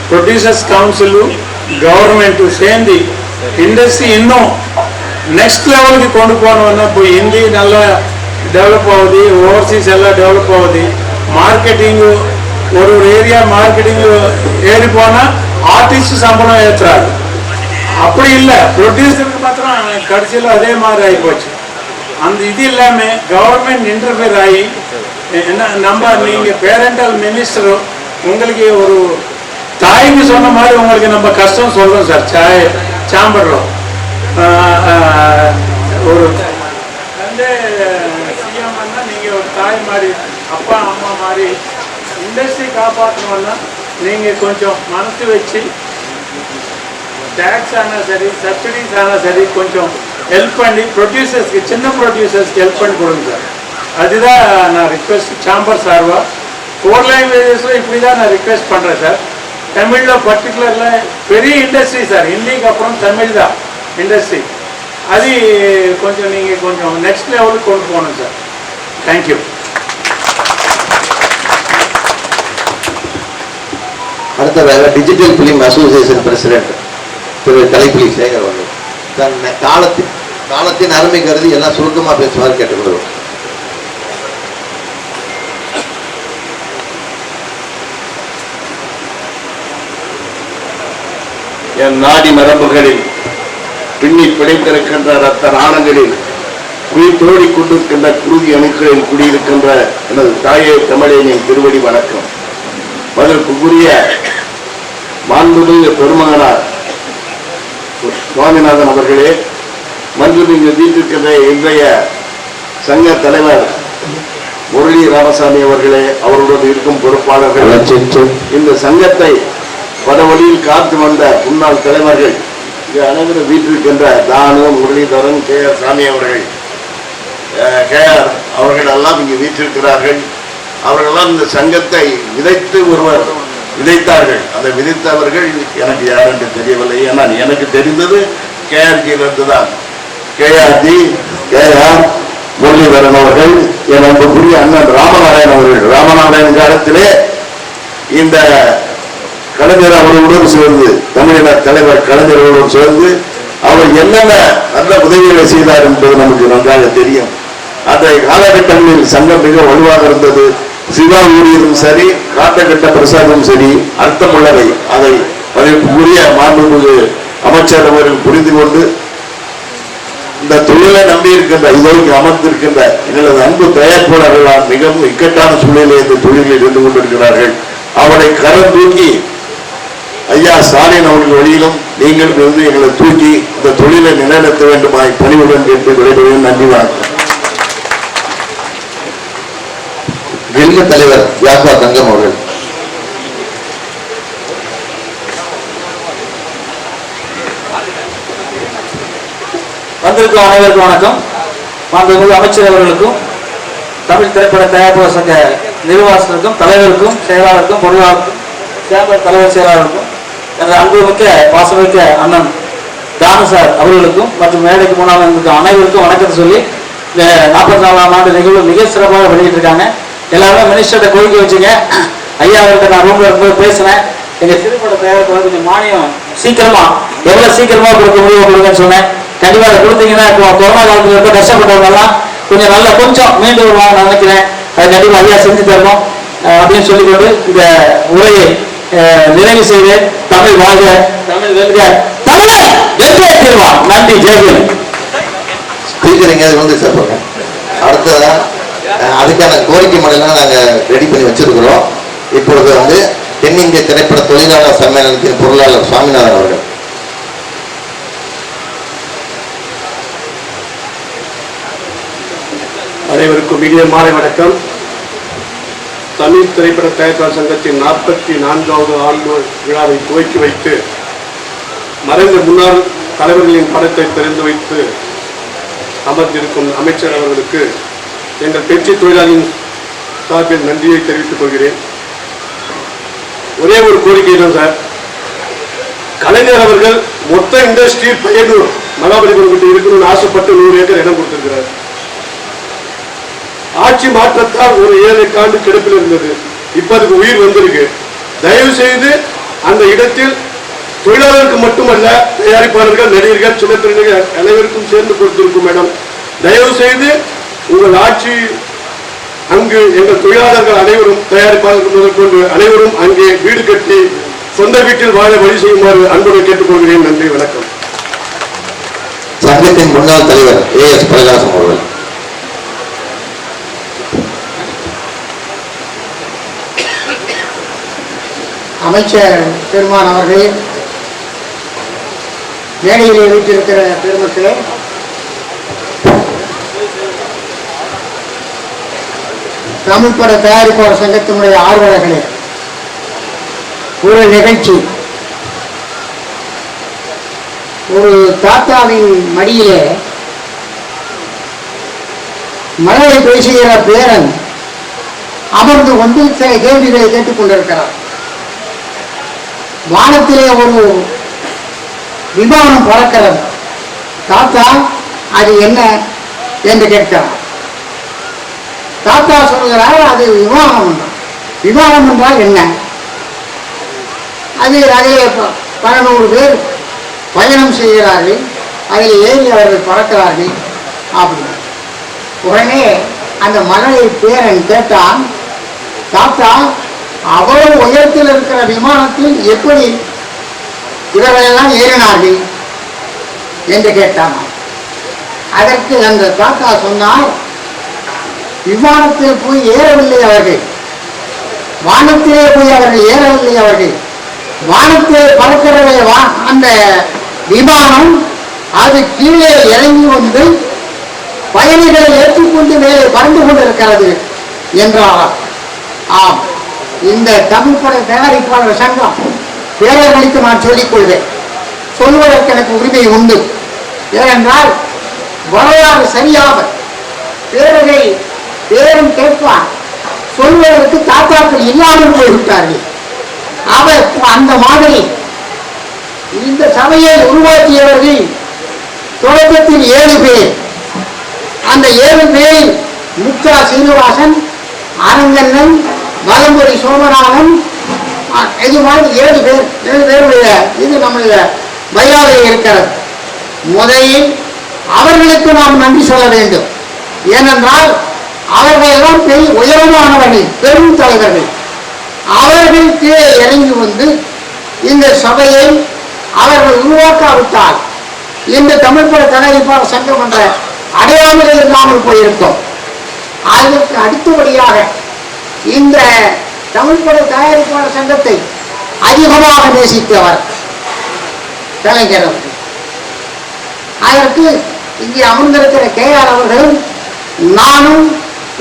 ప్రొడ్యూసర్స్ కౌన్సిల్ గవర్నమెంట్ சேர்ந்து ఇండస్ట్రీ இன்னும் நெக்ஸ்ட் லெவலுக்கு கொண்டு போனோம்னா இப்போ ஹிந்தி நல்லா டெவலப் ஆகுது, ஓவர்சீஸ் எல்லாம் டெவலப் ஆகுது. மார்க்கெட்டிங்கு ஒரு ஏரியா மார்க்கெட்டிங்கு ஏறி போனால் ஆர்டிஸ்ட் சம்பளம் ஏற்றுறாரு. அப்படி இல்லை, ப்ரொடியூசருக்கு மாத்திரம் கடைசியில் அதே மாதிரி ஆகிப்போச்சு. அந்த இது இல்லாமல் கவர்மெண்ட் இன்டர்ஃபியர் ஆகி என்ன நம்ம நீங்கள் பேரண்டல் மினிஸ்டர் உங்களுக்கு ஒரு தாய்க்கு சொன்ன மாதிரி உங்களுக்கு நம்ம கஷ்டம் சொல்கிறோம் சார். சாம்பரில் ஒரு தந்தை சிஎம்னா நீங்கள் ஒரு தாய் மாதிரி அப்பா அம்மா மாதிரி இண்டஸ்ட்ரி காப்பாற்றணும்னா நீங்கள் கொஞ்சம் மனசு வச்சு டேக்ஸ் ஆனால் சரி, சப்சிடிஸ் ஆனால் சரி கொஞ்சம் ஹெல்ப் பண்ணி ப்ரொடியூசர்ஸ்க்கு, சின்ன ப்ரொடியூசர்ஸ்க்கு ஹெல்ப் பண்ணி கொடுங்க சார். அதுதான் நான் ரிக்வெஸ்ட் சாம்பர் சார்வா 4 லாங்குவேஜஸில் இப்படி தான் நான் ரிக்வெஸ்ட் பண்ணுறேன் சார். தமிழில் பர்டிகுலரில் பெரிய இண்டஸ்ட்ரி சார், ஹிந்திக்கு அப்புறம் தமிழ் தான் இண்டஸ்ட்ரி. அது கொஞ்சம் நீங்கள் கொஞ்சம் நெக்ஸ்ட் லெவலுக்கு கொண்டு போகணும் சார். தேங்க்யூ. அடுத்ததாக டிஜிட்டல் ஃபிலிம் அசோசியேஷன் பிரசிடென்ட் திரு தலைப்புலி சேகர் அவர்கள் காலத்தின் அருமை கருதி எல்லாம் சுருக்கமாக பேசுமாறு கேட்டுக்கொள்வோம். என் நாடி நரம்புகளில் பின்னி பிணைத்திருக்கின்ற ரத்த நாணங்களில் உயிர் தோடிக் கொண்டிருக்கின்ற குருதி அணுக்களில் குடியிருக்கின்ற எனது தாயே தமிழனின் திருவடி வணக்கம். அதற்குரிய மாண்புமிகு பெருமகனார் சுவாமிநாதன் அவர்களே, மற்றும் இங்கு வீட்டிருக்கின்ற இன்றைய சங்க தலைவர் முரளி ராமசாமி அவர்களே, அவர்களுடன் இருக்கும் பொறுப்பாளர்கள், இந்த சங்கத்தை பல வழியில் காத்து வந்த முன்னாள் தலைவர்கள், இங்கு அனைவரும் வீட்டிருக்கின்ற தானு, முரளிதரன், KR சாமி அவர்கள், KR அவர்கள் எல்லாம் இங்கு வீட்டிருக்கிறார்கள். அவர்களெல்லாம் இந்த சங்கத்தை விதைத்து ஒருவர் விதைத்தார்கள். அதை விதைத்தவர்கள் எனக்கு யார் என்று தெரியவில்லை. ஆனால் எனக்கு தெரிந்தது KRஜியிலிருந்து தான். KRஜி, KR முரளிதரன் அவர்கள், என் அன்புக்குரிய அண்ணன் ராமநாராயணன் அவர்கள். ராமநாராயணன் காலத்திலே இந்த கலைஞர் அவர்களுடன் சேர்ந்து, தமிழின தலைவர் கலைஞர் அவர்களுடன் சேர்ந்து அவர் என்னென்ன நல்ல உதவிகளை செய்தார் என்பது நமக்கு நன்றாக தெரியும். அந்த காலகட்டங்களில் சங்கம் மிக வலுவாக இருந்தது. சிவா ஊழியரும் சரி, காட்டகட்ட பிரசாதமும் சரி, அர்த்தமுள்ளவை. அதை அதற்குரிய மாண்புமிகு அமைச்சர் அவர்கள் புரிந்து கொண்டு இந்த தொழிலை நம்பி இருக்கின்ற இதற்கு அமர்ந்திருக்கின்ற எங்களது அன்பு தயாரிப்பாளர்களால் மிகவும் இக்கட்டான சூழலில் இந்த தொழிலில் இருந்து கொண்டிருக்கிறார்கள். அவரை கரம் தூக்கி ஐயா ஸ்டாலின் அவர்கள் வழியிலும் நீங்கள் இருந்து எங்களை தூக்கி இந்த தொழிலை நிலைநிறுத்த வேண்டுமாய் பணிவுடன் என்று விடைபெறுவேன். நன்றி, வணக்கம். கில்க தலைவர் யாஸ்வா தங்கம் அவர்கள். வந்திருக்கும் அனைவருக்கும் வணக்கம். மாண்புமிகு அமைச்சர் அவர்களுக்கும், தமிழ் திரைப்பட தயாரிப்பாளர் சங்க நிர்வாகத்திற்கும், தலைவருக்கும், செயலாளருக்கும், பொருளாளருக்கும், சேம்பர் தலைவர் செயலாளருக்கும், எனது அன்புமிக்க பாசமிக்க அண்ணன் தானு சார் அவர்களுக்கும் மற்றும் மேடைக்கு முன்னால் இருந்திருக்கும் அனைவருக்கும் வணக்கத்தை சொல்லி, இந்த 44ஆம் ஆண்டு நிகழ்வு மிக சிறப்பாக வெளியிட்டு இருக்காங்க. எல்லாருமே மினிஸ்டர்கிட்ட கோரிக்கை வச்சுங்க. ஐயா அவர்கிட்ட நான் ரூம்ல இருக்கும்போது பேசினேன். எங்க திரைப்பட தயாரிப்பு கொஞ்சம் மானியம் சீக்கிரமா, எவ்வளவு சீக்கிரமா கொடுக்க முடியும் கொடுங்கன்னு சொன்னேன். கண்டிப்பா அதை கொடுத்தீங்கன்னா கொரோனா காலத்துல இருக்க கஷ்டப்பட்டவங்க எல்லாம் கொஞ்சம் நல்லா கொஞ்சம் மீண்டு வருவாங்க நினைக்கிறேன். அதை கண்டிப்பா ஐயா செஞ்சு தரணும் அப்படின்னு சொல்லிக்கொண்டு இந்த உரையை நிறைவு செய்து, தமிழ் வாழ்க, தமிழ் வெல்க, தமிழ் வெற்றியை பெறுவான். நன்றி, ஜெயலலிதா. ஸ்பீக்கர் எங்கேயாவது வந்து சேர்ப்பாங்க. அடுத்ததா அதுக்கான கோரிக்கை மடலாம் நாங்கள் ரெடி பண்ணி வச்சிருக்கிறோம். இப்பொழுது வந்து தென்னிந்திய திரைப்பட தொழிலாளர் சம்மேளனத்தின் பொருளாளர் சுவாமிநாதன் அவர்கள். அனைவருக்கும் இனிய மாலை வணக்கம். தமிழ் திரைப்பட தயாரிப்பாளர் சங்கத்தின் 44வது ஆண்டு விழாவை துவக்கி வைத்து மறைந்த முன்னாள் தலைவர்களின் படத்தை திறந்து வைத்து அமர்ந்திருக்கும் அமைச்சர் அவர்களுக்கு எங்கள் பெட்சி தொழிலாளியின் சார்பில் நன்றியை தெரிவித்துக் கொள்கிறேன். ஒரே ஒரு கோரிக்கை தான் சார். கலைஞர் அவர்கள் மொத்த இண்டஸ்ட்ரி பையனூர் மகாபலிபுரம் கிட்ட இருக்கணும்னு ஆசைப்பட்டு 100 ஏக்கர் இடம் கொடுத்திருக்கிறார். ஆட்சி மாற்றத்தால் ஒரு 7 ஆண்டு கிடப்பில் இருந்தது. இப்ப அதுக்கு உயிர் வந்திருக்கு. தயவு செய்து அந்த இடத்தில் தொழிலாளருக்கு மட்டுமல்ல, தயாரிப்பாளர்கள், நடிகர்கள், சின்னத்திரைகள் அனைவருக்கும் சேர்ந்து கொடுத்திருக்கும் மேடம். தயவு செய்து உங்கள் ஆட்சி அங்கு எங்கள் தொழிலாளர்கள் அனைவரும், தயாரிப்பாளர்கள் முதற்கொண்டு அனைவரும் அங்கே வீடு கட்டி சொந்த வீட்டில் வாழ வழி செய்யுமாறு அன்புடன் கேட்டுக்கொள்கிறேன். நன்றி, வணக்கம். சங்கத்தின் முன்னாள் தலைவர் AS பிரகாசம் அவர்கள். அமைச்சர் பெருமான் அவர்களே, மேடையிலே வீட்டிருக்கிற பெருமக்களே, தமிழ் பட தயாரிப்பாளர் சங்கத்தினுடைய ஆர்வலர்களே, ஒரு நிகழ்ச்சி, ஒரு தாத்தாவின் மடியிலே மழலை பேசுகிற பேரன் அமர்ந்து கொண்டு சில கேள்விகளை கேட்டுக் கொண்டிருக்கிறார். வானத்திலே ஒரு விமானம் பறக்கிறது. தாத்தா, அது என்ன என்று கேட்கிறார். தாத்தா சொல்கிறார், அது விமானம். விமானம் என்றால் என்ன? அதிலே 11 பேர் பயணம் செய்கிறார்கள், அதில் ஏறி அவர்கள் பறக்கிறார்கள் அப்படின்னு. உடனே அந்த மகளை பேரன் கேட்டான், தாத்தா, அவ்வளவு உயரத்தில் இருக்கிற விமானத்தில் எப்படி இவர்களெல்லாம் ஏறினார்கள் என்று கேட்டான். அதற்கு அந்த தாத்தா சொன்னார், விமானத்தில் போய் ஏறவில்லை அவர்கள், வானத்திலே போய் அவர்கள் ஏறவில்லை, அவர்கள் வானத்திலே பறக்கிறதே அந்த விமானம் அது கீழே இறங்கி வந்து பயணிகளை ஏற்றுக்கொண்டு மேலே பறந்து கொண்டிருக்கிறது என்றார். ஆம், இந்த தமிழ் பட தயாரிப்பாளர் சங்கம் பேரர்களுக்கு நான் சொல்லிக் கொள்வேன், சொல்வதற்கு எனக்கு உரிமை உண்டு. ஏனென்றால் வரலாறு சரியாக பேரர்கள் பேரும் கேட்பான், சொல்வதற்கு தாத்தாக்கள் இல்லாமல் போய்விட்டார்கள். அவர் அந்த மாதிரி இந்த சபையை உருவாக்கியவர்கள் தொடக்கத்தில் 7 பேர். அந்த 7 பேரில் முக்தா சீனிவாசன், அரங்கண்ணன், வலம்புரி சோமநாதன், இது மாதிரி 7 பேருடைய இது நம்முடைய பையாவில் இருக்கிறது. முதலில் அவர்களுக்கு நாம் நன்றி சொல்ல வேண்டும். ஏனென்றால் அவர்கள் எல்லாம் பெரிய உயரமானவர்கள், பெரும் தலைவர்கள். அவர்கள் கீழே இறங்கி வந்து இந்த சபையை அவர்கள் உருவாக்காவிட்டால் இந்த தமிழ் பட தயாரிப்பாளர் சங்கம் என்ற அடையாளமே இல்லாமல் போயிருக்கும். அதற்கு அடுத்தபடியாக இந்த தமிழ் பட தயாரிப்பாளர் சங்கத்தை அதிகமாக நேசித்தவர் கலைஞர் அவர்கள். அதற்கு இங்கே அமர்ந்திருக்கிற KR அவர்களும் நானும்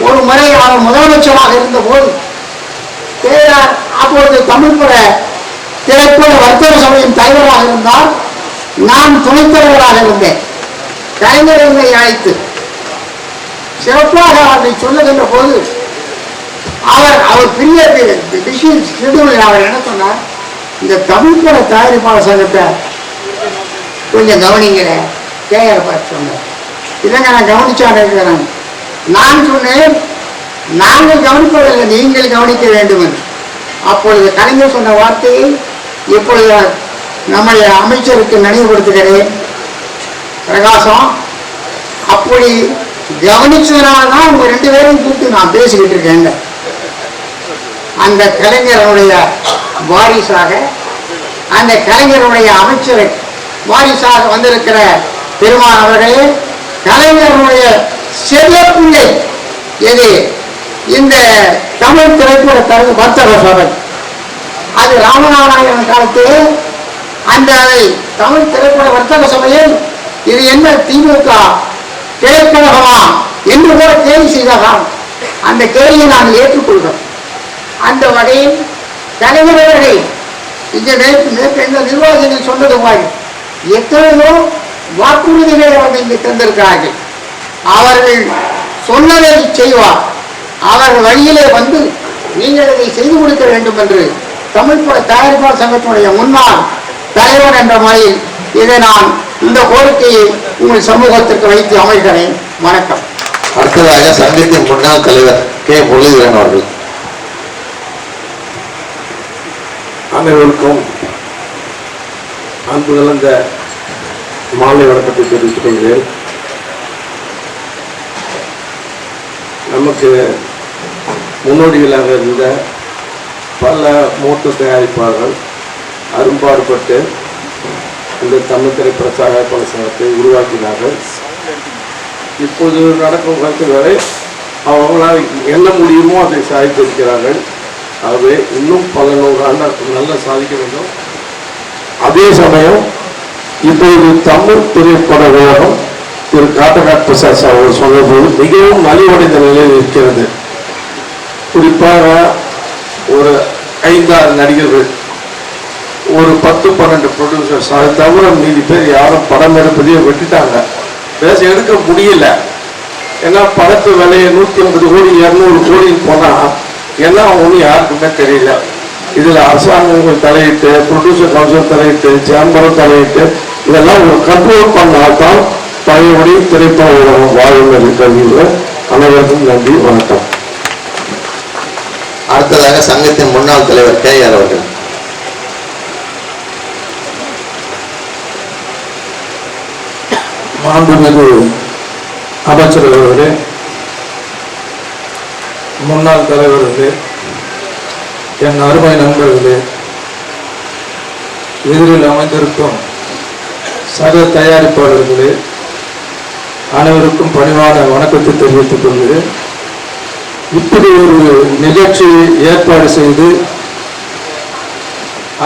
ஒரு முறை அவர் முதலமைச்சராக இருந்த போது KR அப்பொழுது தமிழ் பட திரைப்பட வர்த்தக சபையின் தலைவராக இருந்தார், நான் துணைத் தலைவராக இருந்தேன். கலைஞர்களை அழைத்து சிறப்பாக அவரை சொல்லுகின்ற போது அவர் பெரிய ஷெட்யூலில் அவர் என்ன சொன்னார், இந்த தமிழ் பட தயாரிப்பாளர் சங்கத்தை கொஞ்சம் கவனிங்களேன். KR பார்த்து சொன்னார், இல்லைங்க நான் கவனிச்சாங்க இருக்கிறேன். நான் சொன்னேன், நாங்கள் கவனிப்பதில்லை, நீங்கள் கவனிக்க வேண்டும் என்று. அப்பொழுது கலைஞர் சொன்ன வார்த்தையை இப்பொழுது நம்முடைய அமைச்சருக்கு நினைவுபடுத்துகிறேன். பிரகாசம், அப்படி கவனிச்சதுனால்தான் உங்க 2 பேரையும் கூப்பிட்டு நான் பேசிக்கிட்டு இருக்கேன். அந்த கலைஞருடைய வாரிசாக, அந்த கலைஞருடைய அமைச்சர் வாரிசாக வந்திருக்கிற பெருமான் அவர்களே, கலைஞருடைய செல்வப்பிள்ளை எது இந்த தமிழ் திரைப்பட வர்த்தக சபை, அது ராமநாராயணன் காலத்திலே அந்த தமிழ் திரைப்பட வர்த்தக சபையில் இது என்ன திமுக திரைக்கழகமா என்று கூட கேள்வி செய்தார்கள். அந்த கேள்வியை நாங்கள் ஏற்றுக்கொள்கிறோம். அந்த வகையில் கலைஞர்களை இங்கே நேற்று எந்த நிர்வாகிகள் சொன்னது மாதிரி எத்தனையோ வாக்குறுதிகளை அவர்கள் இங்கே தந்திருக்கிறார்கள். அவர்கள் சொன்னதை செய்வார், அவர்கள் வழியிலே வந்து நீங்கள் இதை செய்து கொடுக்க வேண்டும் என்று தமிழ் பட தயாரிப்பாளர் சங்கத்தினுடைய முன்னாள் தலைவர் என்ற முறையில் இதை நான் இந்த கோரிக்கையை உங்கள் சமூகத்திற்கு வைத்து அமைகிறேன். வணக்கம். அடுத்ததாக சங்கத்தின் முன்னாள் தலைவர் K. முரளிதரன் அவர்கள். அனைவருக்கும் அன்பு கலந்த மாலை வணக்கத்தை தெரிவித்துக் கொள்கிறேன். நமக்கு முன்னோடிகளாக இருந்த பல மூத்த தயாரிப்பாளர்கள் அரும்பாடுபட்டு இந்த தமிழ் திரைப்பட தயாரிப்பாளர் சங்கத்தை உருவாக்கினார்கள். இப்போது நடக்கும் கருத்துக்களை அவங்களால் என்ன முடியுமோ அதை சாதித்திருக்கிறார்கள். ஆகவே இன்னும் பல 100 ஆண்டு நல்லா சாதிக்க வேண்டும். அதே சமயம் இப்போது தமிழ் திரைப்பட உலகம் திரு காட்டகாட் பிரசாத் அவர்கள் சொன்னபோது மிகவும் நலிவடைந்த நிலையில் இருக்கிறது. குறிப்பாக ஒரு 5-6 நடிகர்கள், ஒரு 10-12 ப்ரொடியூசர்ஸ், அதை தவிர மீதி பேர் யாரும் படம் எடுப்பதையே விட்டுட்டாங்க. பேச எடுக்க முடியல. ஏன்னா படத்து விலையை 150 கோடி 200 கோடின்னு போனால் என்ன ஒன்றும் யாருக்குமே தெரியல. இதில் அரசாங்கங்கள் தலையிட்டு, ப்ரொடியூசர் கவுன்சில் தலையிட்டு, சேம்பரும் தலையிட்டு இதெல்லாம் ஒரு கண்ட்ரோல் பண்ணால்தான் பழையபடி திரைப்பட உலகம் வாழும் என்று கருதுகிறேன். அனைவருக்கும் நன்றி, வணக்கம். அடுத்ததாக சங்கத்தின் முன்னாள் தலைவர் KR அவர்கள். மாண்புமிகு அமைச்சர் அவர்களே, முன்னாள் தலைவர்களே, என் அருமை நண்பர்களே, எதிரில் அமைந்திருக்கும் சக தயாரிப்பாளர்களே, அனைவருக்கும் பணிவான வணக்கத்தை தெரிவித்துக் கொள்கிறேன். இப்படி ஒரு நிகழ்ச்சியை ஏற்பாடு செய்து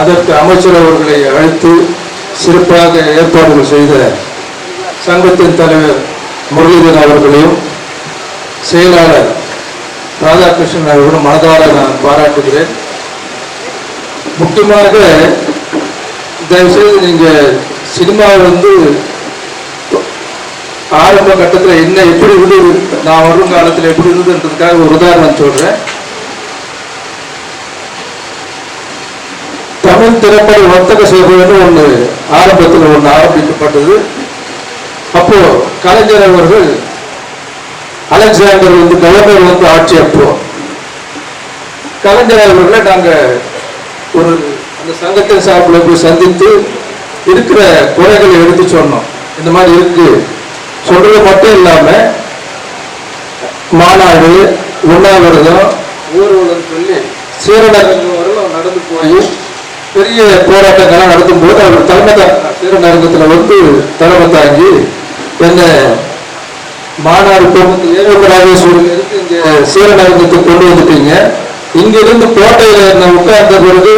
அதற்கு அமைச்சர் அவர்களை அழைத்து சிறப்பாக ஏற்பாடுகள் செய்த சங்கத்தின் தலைவர் முரளிதரன் அவர்களையும் செயலாளர் ராதாகிருஷ்ணன் அவர்களும் மனதார நான் பாராட்டுகிறேன். முக்கியமாக தயவுசெய்து நீங்க சினிமாவை ஆரம்ப கட்டத்தில் என்ன எப்படி இருந்தது, நான் வரும் காலத்தில் எப்படி இருந்ததுன்றதுக்காக ஒரு உதாரணம் சொல்றேன். தமிழ் திரைப்பட வர்த்தக சேவைன்னு ஒன்று ஆரம்பத்தில் ஆரம்பிக்கப்பட்டது. அப்போ கலைஞர் அவர்கள் அலெக்சாண்டர் கவர்னர் ஆட்சி. அப்போ கலைஞர் அவர்களை நாங்கள் ஒரு அந்த சங்கத்தின் சார்பில் போய் சந்தித்து இருக்கிற குறைகளை எடுத்து சொன்னோம். இந்த மாதிரி இருக்கு சொல்றது மட்டும் இல்லாம மாநாடு, உண்ணாவிரதம், ஊர்வலம் சொல்லி சீரநரங்கம் வரலும் நடந்து போய் பெரிய போராட்டங்கள்லாம் நடத்தும் போது அவர் தலைமை சீரநரங்கத்தில் தலைமை தாங்கி என்ன மாநாடு ராஜேஸ்வரம் இருக்கு இங்க சீரநரங்கத்துக்கு கொண்டு வந்துட்டீங்க, இங்கிருந்து கோட்டையில என்ன உட்கார்ந்த பிறகு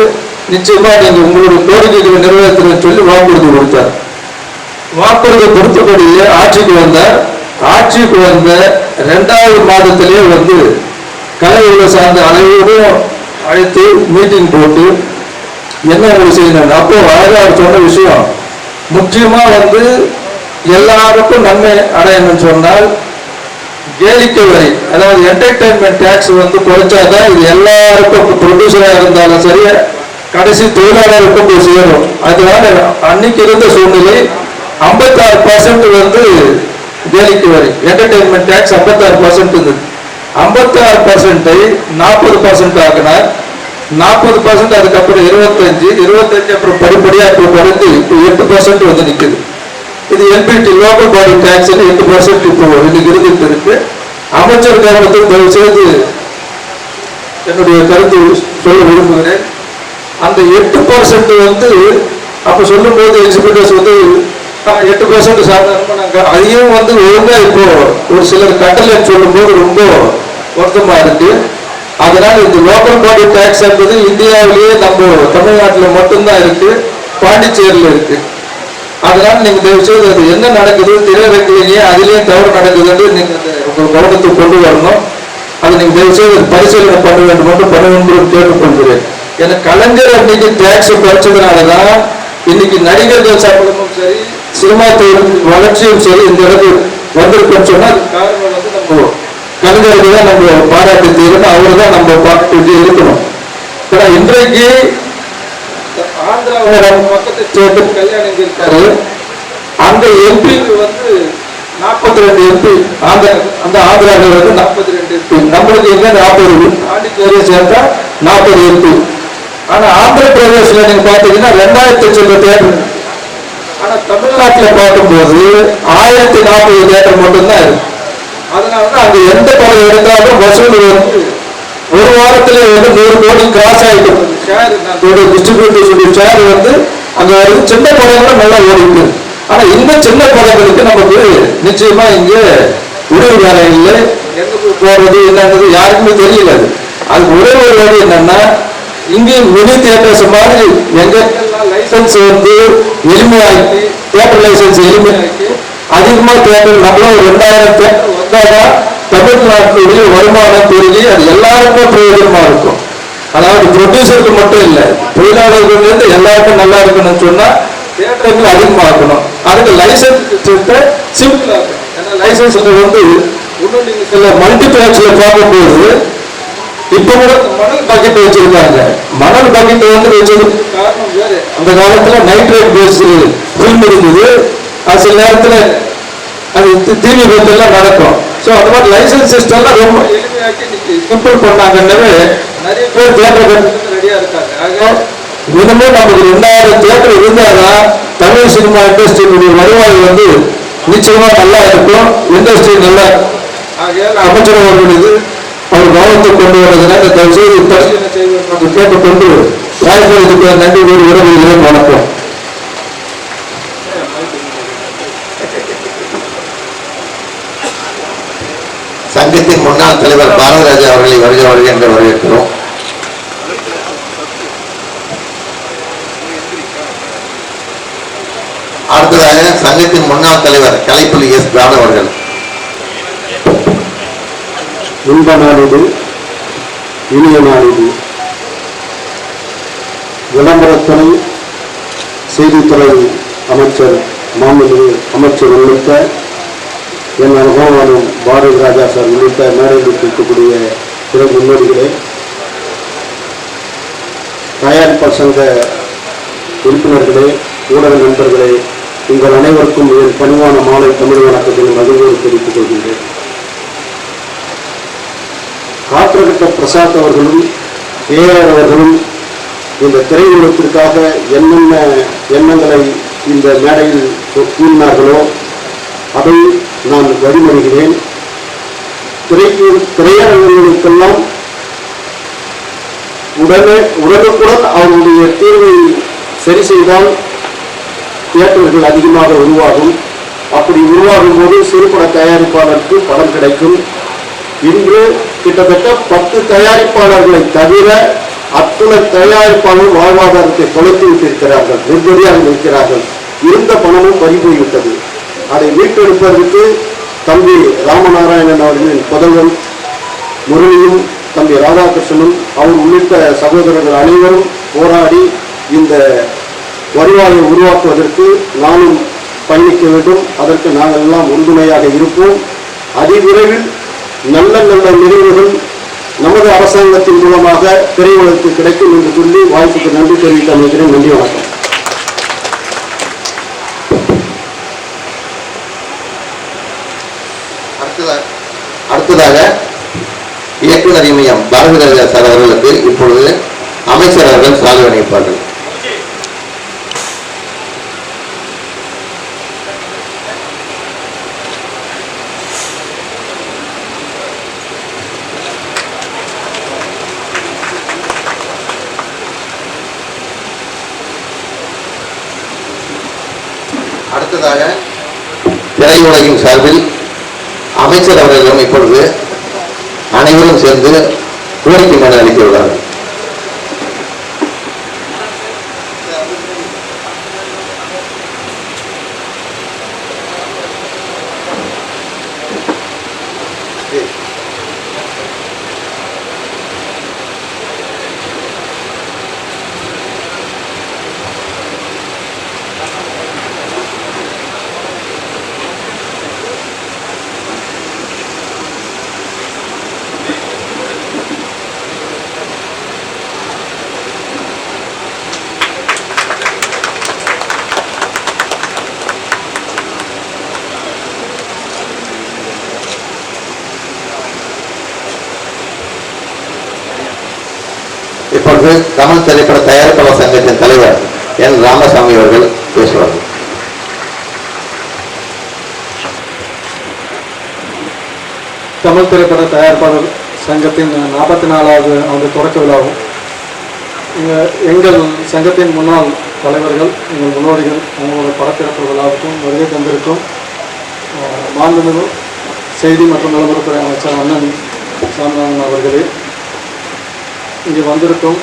நிச்சயமா நீங்க உங்களுடைய கோரிக்கைகளை நிறைவேற்றுன்னு சொல்லி வாக்குறுதி கொடுத்தார். வாக்குறுதி கொடுத்தபடியே ஆட்சிக்கு வந்தார். ஆட்சிக்கு வந்த 2வது மாதத்திலேயே கலைகளை சார்ந்த அனைவரும் அழைத்து மீட்டிங் போட்டு என்ன செய்யணும். அப்போ அவர் சொன்ன விஷயம் முக்கியமா எல்லாருக்கும் நன்மை அடையணும்னு சொன்னால் கேளிக்கை வரி, அதாவது என்டர்டைன்மெண்ட் டேக்ஸ் குறைச்சாதான் இது எல்லாருக்கும் ப்ரொடியூசரா இருந்தாலும் சரி கடைசி தொழிலாளருக்கும் போய் சேரும். அதனால அன்னைக்கு இருந்த சூழ்நிலை 56% கேளிக்கை வரி, என்டர்டைன்மெண்ட் டேக்ஸ் 56% இருந்தது. 56%-ஐ 40% ஆகினார். 40% அதுக்கப்புறம் 25 அப்புறம் படிப்படியா இப்போ குறைந்து இப்போ 8% நிற்குது. இது எல்பிடி லோக்கல் பாடி டேக்ஸ் 8% இப்போ இன்னைக்கு இருந்துட்டு இருக்கு. அமைச்சர் கவனத்தில் தயவு செய்து என்னுடைய கருத்து சொல்ல விரும்புகிறேன். அந்த 8% அப்ப சொல்லும் போது எக்ஸிபிட்டர்ஸ் 8% சாதாரணமா நாங்க அதையும் ஒழுங்கா இப்போ ஒரு சிலர் கட்டளை சொல்லும் போது ரொம்ப வருத்தமா இருக்கு. அதனால இந்த லோக்கல் பாடி டேக்ஸ் என்பது இந்தியாவிலேயே நம்ம தமிழ்நாட்டில் மட்டும்தான் இருக்கு, பாண்டிச்சேரியில் இருக்கு. அதனால நீங்க தயவு செய்து அது என்ன நடக்குது திரையரங்கிலேயே அதுலயும் தவறு நடக்குதுன்னு நீங்க உங்க கவனத்துக்கு கொண்டு வரணும். அதை நீங்க தயவு செய்து பரிசீலனை பண்ண வேண்டும் என்று கேட்டுக்கொள்கிறேன். ஏன்னா கலைஞர் அன்னைக்கு டேக்ஸ் குறைச்சதுனாலதான் இன்னைக்கு நடிகர்கள் சம்பளமும் சரி சினிமா தொழில் வளர்ச்சியும் சரி இந்த இடத்துக்கு வந்திருக்குன்னு சொன்னா அது காரணம் நம்ம கலைஞருக்கு தான் நம்ம பாராட்டு தீரணும், அவரு தான் நம்ம பாராட்டு இருக்கணும். ஏன்னா இன்றைக்கு ஆந்திராவோட பக்கத்தை சேர்த்து கல்யாணம் இருக்காரு, அந்த எம்பி 42 எம்பி, அந்த ஆந்திராவில் 42 எம்பி, நம்மளுக்கு எங்க 40, பாண்டிச்சேரியை சேர்த்தா 40 எம்பி. ஆனா ஆந்திர பிரதேசல நீங்க பாத்தீங்கன்னா 2000 சொல்ல தேட்டர், ஆனா தமிழ்நாட்டில் பார்க்கும்போது 1040 தேட்டர் மட்டும்தான் இருக்கு. அதனாலதான் அங்க எந்த படம் எடுத்தாலும் வசூல் ஒரு வாரத்துல 100 கோடி கிராஸ் ஆயிட்டு டிஸ்ட்ரிபியூட்டர் ஷேர் அங்க சின்ன படங்களும் நல்லா ஓடிட்டு. ஆனா இந்த சின்ன படங்களுக்கு நமக்கு நிச்சயமா இங்க உதவி வேலை இல்லை, எங்க போறது என்னன்றது யாருக்குமே தெரியல. அதுக்கு ஒரே ஒரு வழி என்னன்னா இங்க மினி தியேட்டர்ஸ் மாதிரி எங்க லைசன்ஸ் எளிமையாக்கி தியேட்டர் லைசன்ஸ் எளிமையாக்கி அதிகமா தியேட்டர் நம்மளும் 2000 தியேட்டர் வந்தாதான் தமிழ்நாட்டினுடைய வருமானம் பெருகி அது எல்லாருக்கும் பிரயோஜனமா இருக்கும். அதாவது ப்ரொடியூசருக்கு மட்டும் இல்லை, தொழிலாளர்கள் எல்லாருக்கும் நல்லா இருக்கணும்னு சொன்னா தியேட்டர்கள் அதிகமாக்கணும். அதுக்கு லைசன்ஸ் சிம்பிள் ஆகணும். ஏன்னா லைசன்ஸ் இன்னும் நீங்க சில மல்டிபிளெக்ஸ்ல பார்க்கும்போது இப்ப கூட மணல் பக்கெட் வச்சிருக்காங்க. மணல் பக்கெட் வச்சதுக்கு காரணம் வேறு. அந்த காலத்துல நைட்ரேட் பேஸ் ஃபில்ம் இருந்தது, அது சில நேரத்துல அது தீ விபத்து எல்லாம் நடக்கும். ஸோ அந்த மாதிரி லைசன்ஸ் சிஸ்டம்லாம் ரொம்ப எளிமையாக்கி சிம்பிள் பண்ணாங்கன்னு நிறைய பேர் தியேட்டர் கட்டுறதுக்கு ரெடியா இருக்காங்க. ஆக மினிமம் நமக்கு 2000 தியேட்டர் இருந்தாதான் தமிழ் சினிமா இண்டஸ்ட்ரியினுடைய வருவாய் நிச்சயமா நல்லா இருக்கும், இண்டஸ்ட்ரி நல்லா இருக்கும். ஆகையால் அமைச்சர் அவர்கள் அவர் கவனத்தை கொண்டு வருவதனால தயவு செய்து பரிசீலனை செய்வது கேட்டுக்கொண்டு வாய்ப்புகளுக்கு நன்றி கூறி விரும்புகிறேன். வணக்கம். சங்கத்தின் முன்னாள் தலைவர் பாரதிராஜா அவர்களை வருக என்று வரவேற்கிறோம். அடுத்ததாக சங்கத்தின் முன்னாள் தலைவர் கலைப்புலி எஸ் தானு அவர்கள். இன்ப நாள் இது, இனிய நாள் இது. விளம்பரத்துறை செய்தித்துறை அமைச்சர் மாண்புமிகு அமைச்சர் உள்ளிட்ட என் அனுபவம் பாரதி ராஜா சார் உள்ளிட்ட மேடையில் இருக்கக்கூடிய பிற முன்னோடிகளே, தயாரிப்பாளர் சங்க உறுப்பினர்களே, ஊடக நண்பர்களே, உங்கள் அனைவருக்கும் என் பணிவான மாலை தமிழ் வணக்கத்தில் மகிழ்வோடு தெரிவித்துக் கொள்கின்றேன். காற்றகட்ட பிரசாத் அவர்களும் ஏஆர் அவர்களும் இந்த திரையுலகத்திற்காக என்னென்ன எண்ணங்களை இந்த மேடையில் கூறினார்களோ அதை நான் வழிமொழிகிறேன். திரையரங்குகளுக்கெல்லாம் உடனுக்குடன் அவருடைய தீர்வை சரி செய்தால் தியேட்டர்கள் அதிகமாக உருவாகும். அப்படி உருவாகும் போது சிறுபட தயாரிப்பாளருக்கு படம் கிடைக்கும். இன்று கிட்டத்தட்ட 10 தயாரிப்பாளர்களை தவிர அத்துணை தயாரிப்பாளர் வாழ்வாதாரத்தை தொலைத்து விட்டிருக்கிறார்கள், நிர்கதியாக இருக்கிறார்கள். இருந்த பணமும் பறிபோய்விட்டது. அதை மீட்டெடுப்பதற்கு தம்பி ராமநாராயணன் அவர்களின் புதல்வன் முரளியும் தம்பி ராதாகிருஷ்ணனும் அவர் உள்ளிட்ட சகோதரர்கள் அனைவரும் போராடி இந்த வருவாயை உருவாக்குவதற்கு நானும் பயணிக்க வேண்டும். அதற்கு நாங்கள் எல்லாம் உறுதுணையாக இருப்போம். அதிவிரைவில் நல்ல நல்ல நிகழ்வுகள் நமது அரசாங்கத்தின் மூலமாக திரையுலகத்தில் கிடைக்கும் என்று சொல்லி வாய்ப்புக்கு நன்றி தெரிவித்து அமைகிறேன். நன்றி, வணக்கம். அடுத்ததாக இயக்குநர் இமயம் பாரதிராஜா சார் அவர்களுக்கு இப்பொழுது அமைச்சர் அவர்கள் சால்வை அணிவிப்பார்கள். அடுத்ததாக திரையுலகின் சார்பில் அமைச்சர் அவர்களும் இப்பொழுது அனைவரும் சேர்ந்து கோரிக்கை மனு அளிக்க உள்ளார்கள். இப்பொழுது தமிழ் திரைப்பட தயாரிப்பாளர் சங்கத்தின் தலைவர் என் ராமசாமி அவர்கள் பேசுவார்கள். தமிழ் திரைப்பட தயாரிப்பாளர் சங்கத்தின் 44வது ஆண்டு தொடக்க விழாவும் எங்கள் சங்கத்தின் முன்னாள் தலைவர்கள், எங்கள் முன்னோடிகள், அவங்களோட படத்திறப்பு விழாவுக்கும் வருகை தந்திருக்கும் மாண்புமிகு செய்தி மற்றும் விளம்பரத்துறை அமைச்சர் அண்ணன் சாமிநாதன் அவர்களே, இங்கே வந்திருக்கும்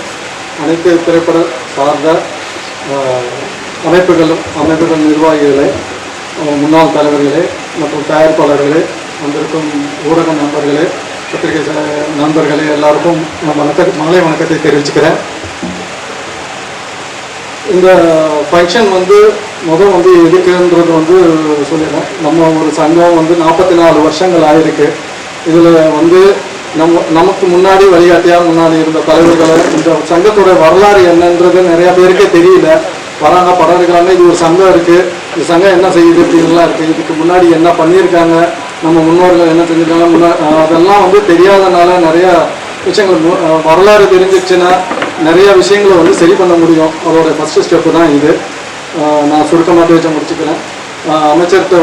அனைத்து திரைப்பட சார்ந்த அமைப்புகள் நிர்வாகிகளே, முன்னாள் தலைவர்களே மற்றும் தயாரிப்பாளர்களே, வந்திருக்கும் ஊடக நண்பர்களே, பத்திரிகை நண்பர்களே, எல்லாருக்கும் மாலை வணக்கத்தை தெரிவிச்சுக்கிறேன். இந்த ஃபங்க்ஷன் எதுக்குன்றது சொல்லிடுறேன். நம்ம ஒரு சங்கம் 44 வருஷங்கள் ஆயிருக்கு. இதில் நமக்கு முன்னாடி வழிகாட்டியாக முன்னாடி இருந்த தலைவர்களை, இந்த சங்கத்தோட வரலாறு என்னன்றது நிறைய பேருக்கே தெரியல. வராங்க, படம் இருக்கிறாங்க, இது ஒரு சங்கம் இருக்குது, இந்த சங்கம் என்ன செய்யுது அப்படின்லாம் இருக்குது, இதுக்கு முன்னாடி என்ன பண்ணியிருக்காங்க, நம்ம முன்னோர்கள் என்ன செஞ்சுருக்காங்க, அதெல்லாம் தெரியாதனால நிறைய விஷயங்கள் வரலாறு தெரிஞ்சிச்சுன்னா நிறைய விஷயங்களை சரி பண்ண முடியும். அதோட ஃபஸ்ட்டு ஸ்டெப்பு தான் இது. நான் சுருக்கமாக வச்சு முடிச்சுக்கிறேன். அமைச்சர்கிட்ட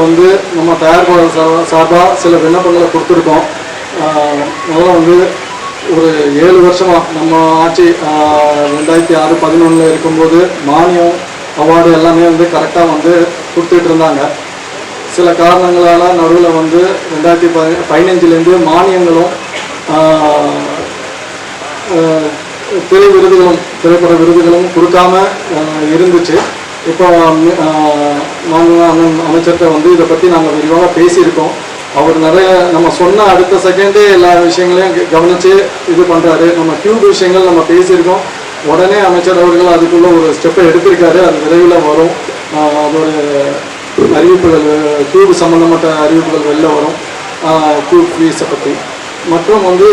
நம்ம தயாரிப்பாளர் சார்பாக சில விண்ணப்பங்களை கொடுத்துருக்கோம். முதல்ல ஒரு 7 வருஷமாக நம்ம ஆட்சி 2006-11 இருக்கும்போது மானியம் அவார்டு எல்லாமே கரெக்டாக கொடுத்துட்டு இருந்தாங்க. சில காரணங்களால் நடுவில் வந்து 2015 மானியங்களும் திரைப்பட விருதுகளும் கொடுக்காம இருந்துச்சு. இப்போ அண்ணன் அமைச்சர்கிட்ட வந்து இதை பற்றி நாங்கள் விரிவாக பேசியிருக்கோம். அவர் நிறைய நம்ம சொன்ன அடுத்த செகண்டே எல்லா விஷயங்களையும் கவனித்து இது பண்ணுறாரு. நம்ம டியூப் விஷயங்கள் நம்ம பேசியிருக்கோம். உடனே அமைச்சர் அவர்கள் அதுக்குள்ள ஒரு ஸ்டெப்பை எடுத்திருக்காரு. அது விரைவில் வரும். அதோட அறிவிப்புகள் டியூப் சம்மந்தப்பட்ட அறிவிப்புகள் வெளில வரும். டியூப் ஃபீஸை பற்றி மற்றும் வந்து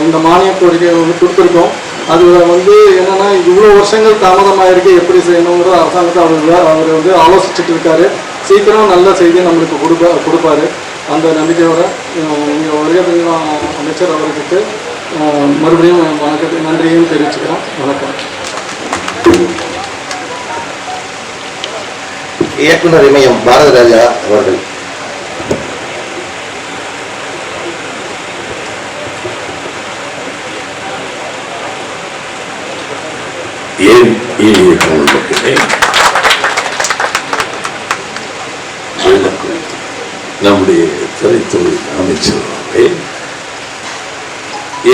இந்த மானிய கோரிக்கையை வந்து கொடுத்துருக்கோம். அது வந்து என்னென்னா இவ்வளோ வருஷங்கள் தாமதமாக இருக்குது, எப்படி செய்யணுங்கிற அரசாங்கத்தை அவர் வந்து ஆலோசிச்சுட்டு இருக்காரு. சீக்கிரம் நல்ல செய்தியை நம்மளுக்கு கொடுப்பாரு. அந்த நம்பிக்கையோட இங்கே வருகை அமைச்சர் அவர்களுக்கு மறுபடியும் நன்றியும் தெரிவிச்சுக்கிறோம். வணக்கம். இயக்குனர் இமயம் பாரத ராஜா அவர்கள். ஏன் இனிய மக்களே, நம்முடைய திரைத்துறை அமைச்சர்களே,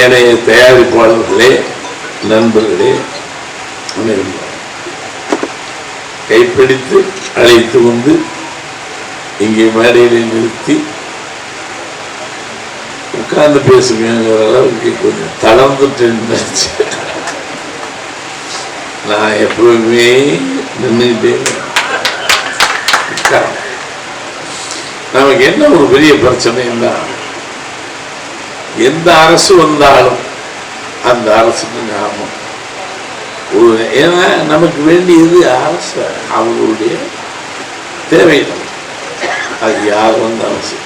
ஏனைய தயாரிப்பாளர்களே, நண்பர்களே, கைப்பிடித்து அழைத்து வந்து இங்கே மேடையில் நிறுத்தி உட்கார்ந்து பேசுங்கிற அளவுக்கு கொஞ்சம் தளர்ந்துட்டு இருந்துச்சு. நான் எப்பவுமே நின்றுட்டே நமக்கு என்ன ஒரு பெரிய பிரச்சனைன்னா, எந்த அரசு வந்தாலும் அந்த அரசுக்கு நாம ஏன்னா நமக்கு வேண்டியது அரசு, அவர்களுடைய தேவைகள். அது யார் வந்தாலும் சரி,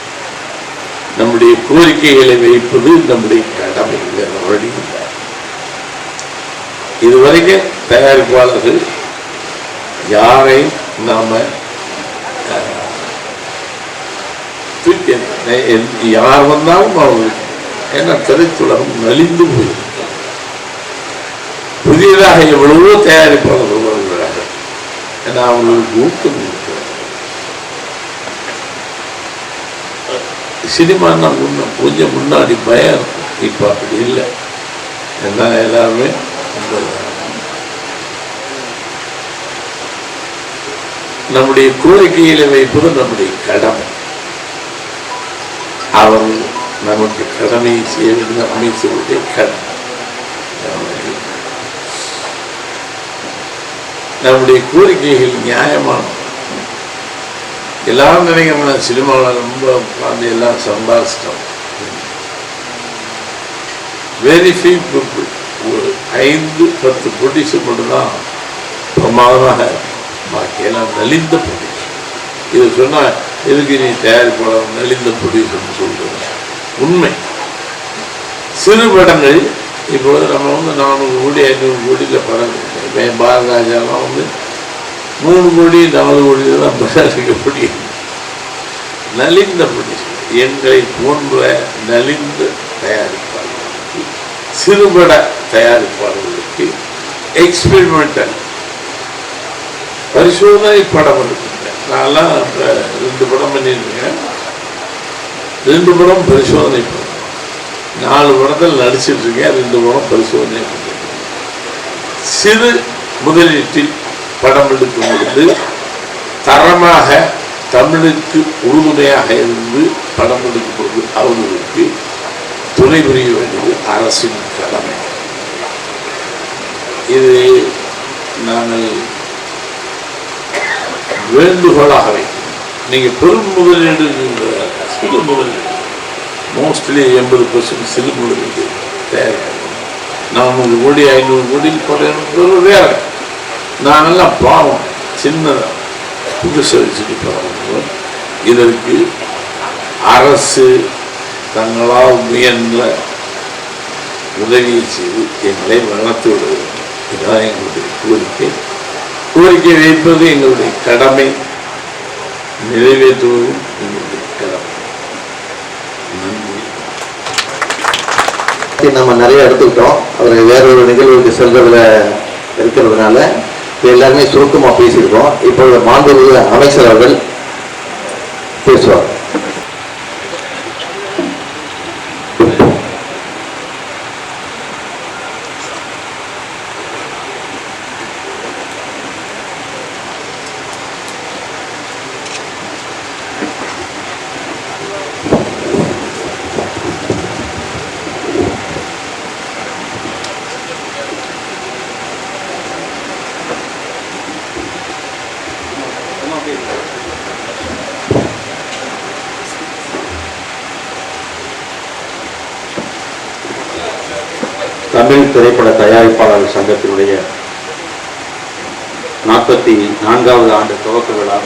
நம்முடைய கோரிக்கைகளை வைப்பது நம்முடைய கடமை. வேற வழி இல்லை. இதுவரைக்கும் தயாரிப்பாளர்கள் யாரையும் நாம யார் வந்தாலும் அவர்களுக்கு, ஏன்னா திரைத்துலகம் நலிந்து போயிருக்கு. புதியதாக எவ்வளவோ தயாரிப்பாளர்கள் வருகிறார்கள். ஏன்னா அவங்களுக்கு ஊக்கம் இருக்கிறது. சினிமான்னா கொஞ்சம் முன்னாடி பயம் இருக்கும், இப்ப அப்படி இல்லை. ஏன்னா எல்லாருமே நம்முடைய கோரிக்கைகளை வைப்பது நம்முடைய கடமை. அவர்கள் நமக்கு கடமையை செய்ய வேண்டும். அமைச்சருடைய கடமை. நம்முடைய கோரிக்கைகள் நியாயமான. எல்லாரும் நினைக்கிறோம் சினிமாவில் ரொம்ப உட்கார்ந்து எல்லாம் சம்பாதிச்சிட்டோம். வெரி ஃபியூ பீப்புள், ஒரு 5-10 ப்ரொடியூசர் மட்டும்தான் பிரமாதமாக, பாக்கியெல்லாம் நலிந்த ப்ரொடியூசர். இது சொன்னால் எதுக்கு நீ தயாரிப்பாளர் நலிந்த ப்ரொடியூசர்னு சொல்றது உண்மை. சிறு படங்கள் இப்பொழுது நம்ம வந்து 400 கோடி 500 கோடியில் படம், பாரதராஜாலாம் வந்து 3 கோடி 4 கோடியில் தான் படம் முடியும். நலிந்த ப்ரொடியூசர், எங்களை போன்ற நலிந்த தயாரிப்பாளர்களுக்கு, சிறுபட தயாரிப்பாளர்களுக்கு எக்ஸ்பெரிமெண்டல் பரிசோதனை படம் இருக்குங்க. நான்லாம் 2 படம் பண்ணியிருக்கேன். 2 படம் பரிசோதனை படம், 4 படத்தில் நடிச்சிட்டு இருக்கேன். 2 படம் பரிசோதனை பண்ணியிருக்கேன். சிறு முதலீட்டில் படம் எடுக்கும் பொழுது தரமாக தமிழுக்கு உறுதுணையாக இருந்து படம் எடுக்கும் பொழுது அவர்களுக்கு துணை புரிய வேண்டியது அரசின் கடமை. இது நாங்கள் வேண்டுகோளாக வைக்கிறோம். நீங்க பெரும் முதலீடு, சிறு முதலீடு, மோஸ்ட்லி 80% சிறு முதலீடு தயாரிக்கிறோம். 400 கோடி 500 கோடி படம் வேற. நாங்கெல்லாம் பாவம், சின்னதா புதுசு வச்சுட்டு போறோம். இதற்கு அரசு தங்களால் முயன்ற உதவியை செய்து எங்களை வளர்த்து விடுவது. இதுதான் எங்களுடைய கோரிக்கை. கோரிக்கை வைப்பது எங்களுடைய கடமை, நிறைவேற்றுவதும் எங்களுடைய கடமை. நம்ம நிறைய எடுத்துக்கிட்டோம். அவர் வேறொரு நிகழ்வுக்கு செல்றதுல இருக்கிறதுனால எல்லாருமே சுருக்கமாக பேசியிருக்கோம். இப்பொழுது மாண்புமிகு அமைச்சர் அவர்கள் பேசுவார். தமிழ் திரைப்பட தயாரிப்பாளர் சங்கத்தினுடைய 44வது ஆண்டு துவக்க விழா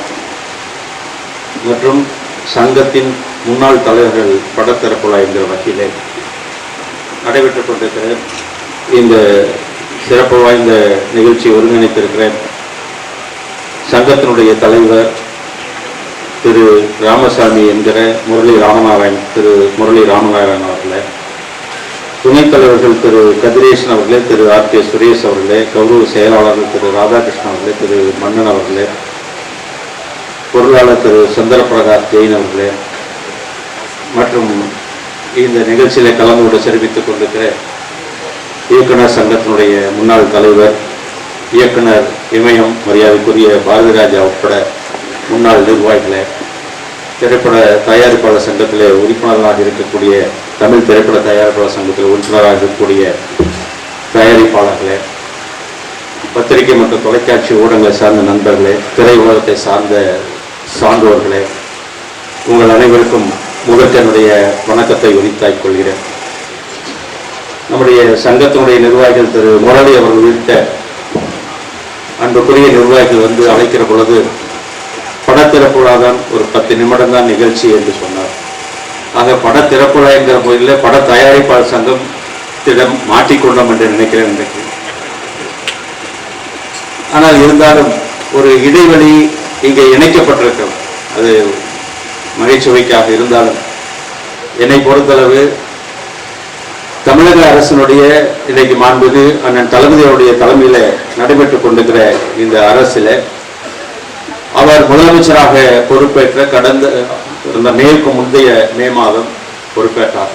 மற்றும் சங்கத்தின் முன்னாள் தலைவர்கள் படத்திறப்புலா என்கிற வகையிலே நடைபெற்றுக் கொண்டிருக்கிற இந்த சிறப்பு வாய்ந்த நிகழ்ச்சியை ஒருங்கிணைத்திருக்கிற சங்கத்தினுடைய தலைவர் திரு ராமசாமி என்கிற திரு முரளி ராமநாராயணன் அவர்களே, துணைத் தலைவர்கள் திரு கதிரேசன் அவர்களே, திரு ஆர்.கே. சுரேஷ் அவர்களே, கௌரவ செயலாளர்கள் திரு ராதாகிருஷ்ணன் அவர்களே, திரு மன்னன் அவர்களே, பொருளாளர் திரு சந்திரபிரகாஷ் ஜெயின் அவர்களே மற்றும் இந்த நிகழ்ச்சியில கலந்து கொண்டு சிறப்பித்துக் கொண்டிருக்கிற இயக்குனர் சங்கத்தினுடைய முன்னாள் தலைவர் இயக்குனர் இமயம் மரியாதைக்குரிய பாரதிராஜா உட்பட முன்னாள் நிர்வாகிகளே, திரைப்பட தயாரிப்பாளர் சங்கத்திலே உறுப்பினர்களாக இருக்கக்கூடிய தமிழ் திரைப்பட தயாரிப்பாளர் சங்கத்தில் உறுப்பினராக இருக்கக்கூடிய தயாரிப்பாளர்களே, பத்திரிகை மற்றும் தொலைக்காட்சி ஊடகங்களை சார்ந்த நண்பர்களே, திரை உலகத்தை சார்ந்த சான்றோர்களே, உங்கள் அனைவருக்கும் முதற்கனுடைய வணக்கத்தை உரித்தாய்க் கொள்கிறேன். நம்முடைய சங்கத்தினுடைய நிர்வாகிகள் திரு முரளி அவர்கள் உள்ளிட்ட அன்புக்குரிய நிர்வாகிகள் வந்து அழைக்கிற பொழுது படத்திறப்புழாதான் ஒரு 10 நிமிடம் தான் நிகழ்ச்சி என்று சொன்னார். ஆக படத்திறப்புழா என்கிற போதில் பட தயாரிப்பாளர் சங்கத்திடம் மாற்றிக்கொண்டோம் என்று நினைக்கிறேன் இன்றைக்கு. ஆனால் இருந்தாலும் ஒரு இடைவெளி இங்கே இணைக்கப்பட்டிருக்கிறது. அது மகிழ்ச்சிவைக்காக இருந்தாலும் என்னை பொறுத்தளவு தமிழக அரசினுடைய இன்றைக்கு மாண்புமிகு அண்ணன் தளபதியுடைய தலைமையில் நடைபெற்றுக் கொண்டிருக்கிற இந்த அரசில் அவர் முதலமைச்சராக பொறுப்பேற்ற கடந்த மேற்கு முந்தைய மே மாதம் பொறுப்பேற்றார்.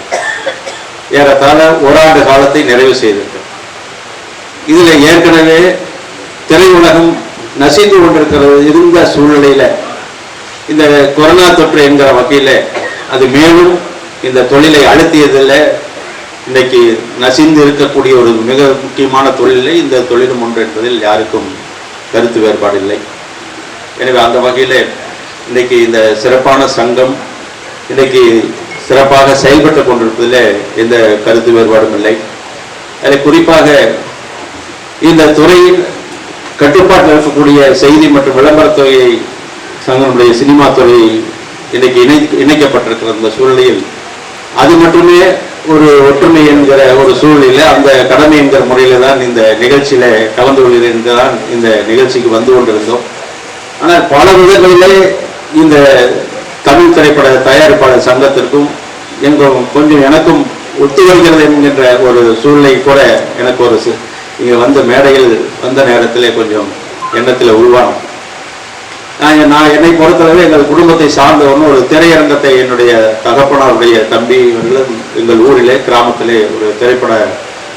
ஏறத்தாழ ஓராண்டு காலத்தை நிறைவு செய்திருக்கிறார். இதில் ஏற்கனவே திரையுலகம் நசிந்து கொண்டிருக்கிறது இருந்த சூழ்நிலையில இந்த கொரோனா தொற்று என்கிற வகையில் அது மேலும் இந்த தொழிலை அழுத்தியதில் இன்றைக்கு நசிந்து இருக்கக்கூடிய ஒரு மிக முக்கியமான தொழிலை இந்த தொழிலும் ஒன்று என்பதில் யாருக்கும் கருத்து வேறுபாடு இல்லை. எனவே அந்த வகையில் இன்றைக்கு இந்த சிறப்பான சங்கம் இன்றைக்கு சிறப்பாக செயல்பட்டு கொண்டிருப்பதில் எந்த கருத்து வேறுபாடும் இல்லை. அதில் குறிப்பாக இந்த துறையில் கட்டுப்பாட்டில் இருக்கக்கூடிய செய்தி மற்றும் விளம்பரத்துறையை சங்கனுடைய சினிமா துறை இன்றைக்கு இணைக்கப்பட்டிருக்கிற இந்த சூழ்நிலையில் அது மட்டுமே ஒரு ஒற்றுமை என்கிற ஒரு சூழ்நிலையில் அந்த கடமை என்கிற முறையில தான் இந்த நிகழ்ச்சியில கலந்து கொள்கிறேன் தான் இந்த நிகழ்ச்சிக்கு வந்து கொண்டிருந்தோம். ஆனால் பல விதங்களிலே இந்த தமிழ் திரைப்பட தயாரிப்பாளர் சங்கத்திற்கும் கொஞ்சம் எனக்கும் ஒத்துழைக்கிறது என்கின்ற ஒரு சூழ்நிலை கூட எனக்கு ஒரு இங்கே வந்த மேடையில் வந்த நேரத்திலே கொஞ்சம் எண்ணத்தில் உருவாகும். நான் என்னை பொறுத்தளவு எங்கள் குடும்பத்தை சார்ந்தவன்னு ஒரு திரையரங்கத்தை என்னுடைய தகப்பனாருடைய தம்பி இவர்களும் எங்கள் ஊரிலே கிராமத்திலே ஒரு திரைப்பட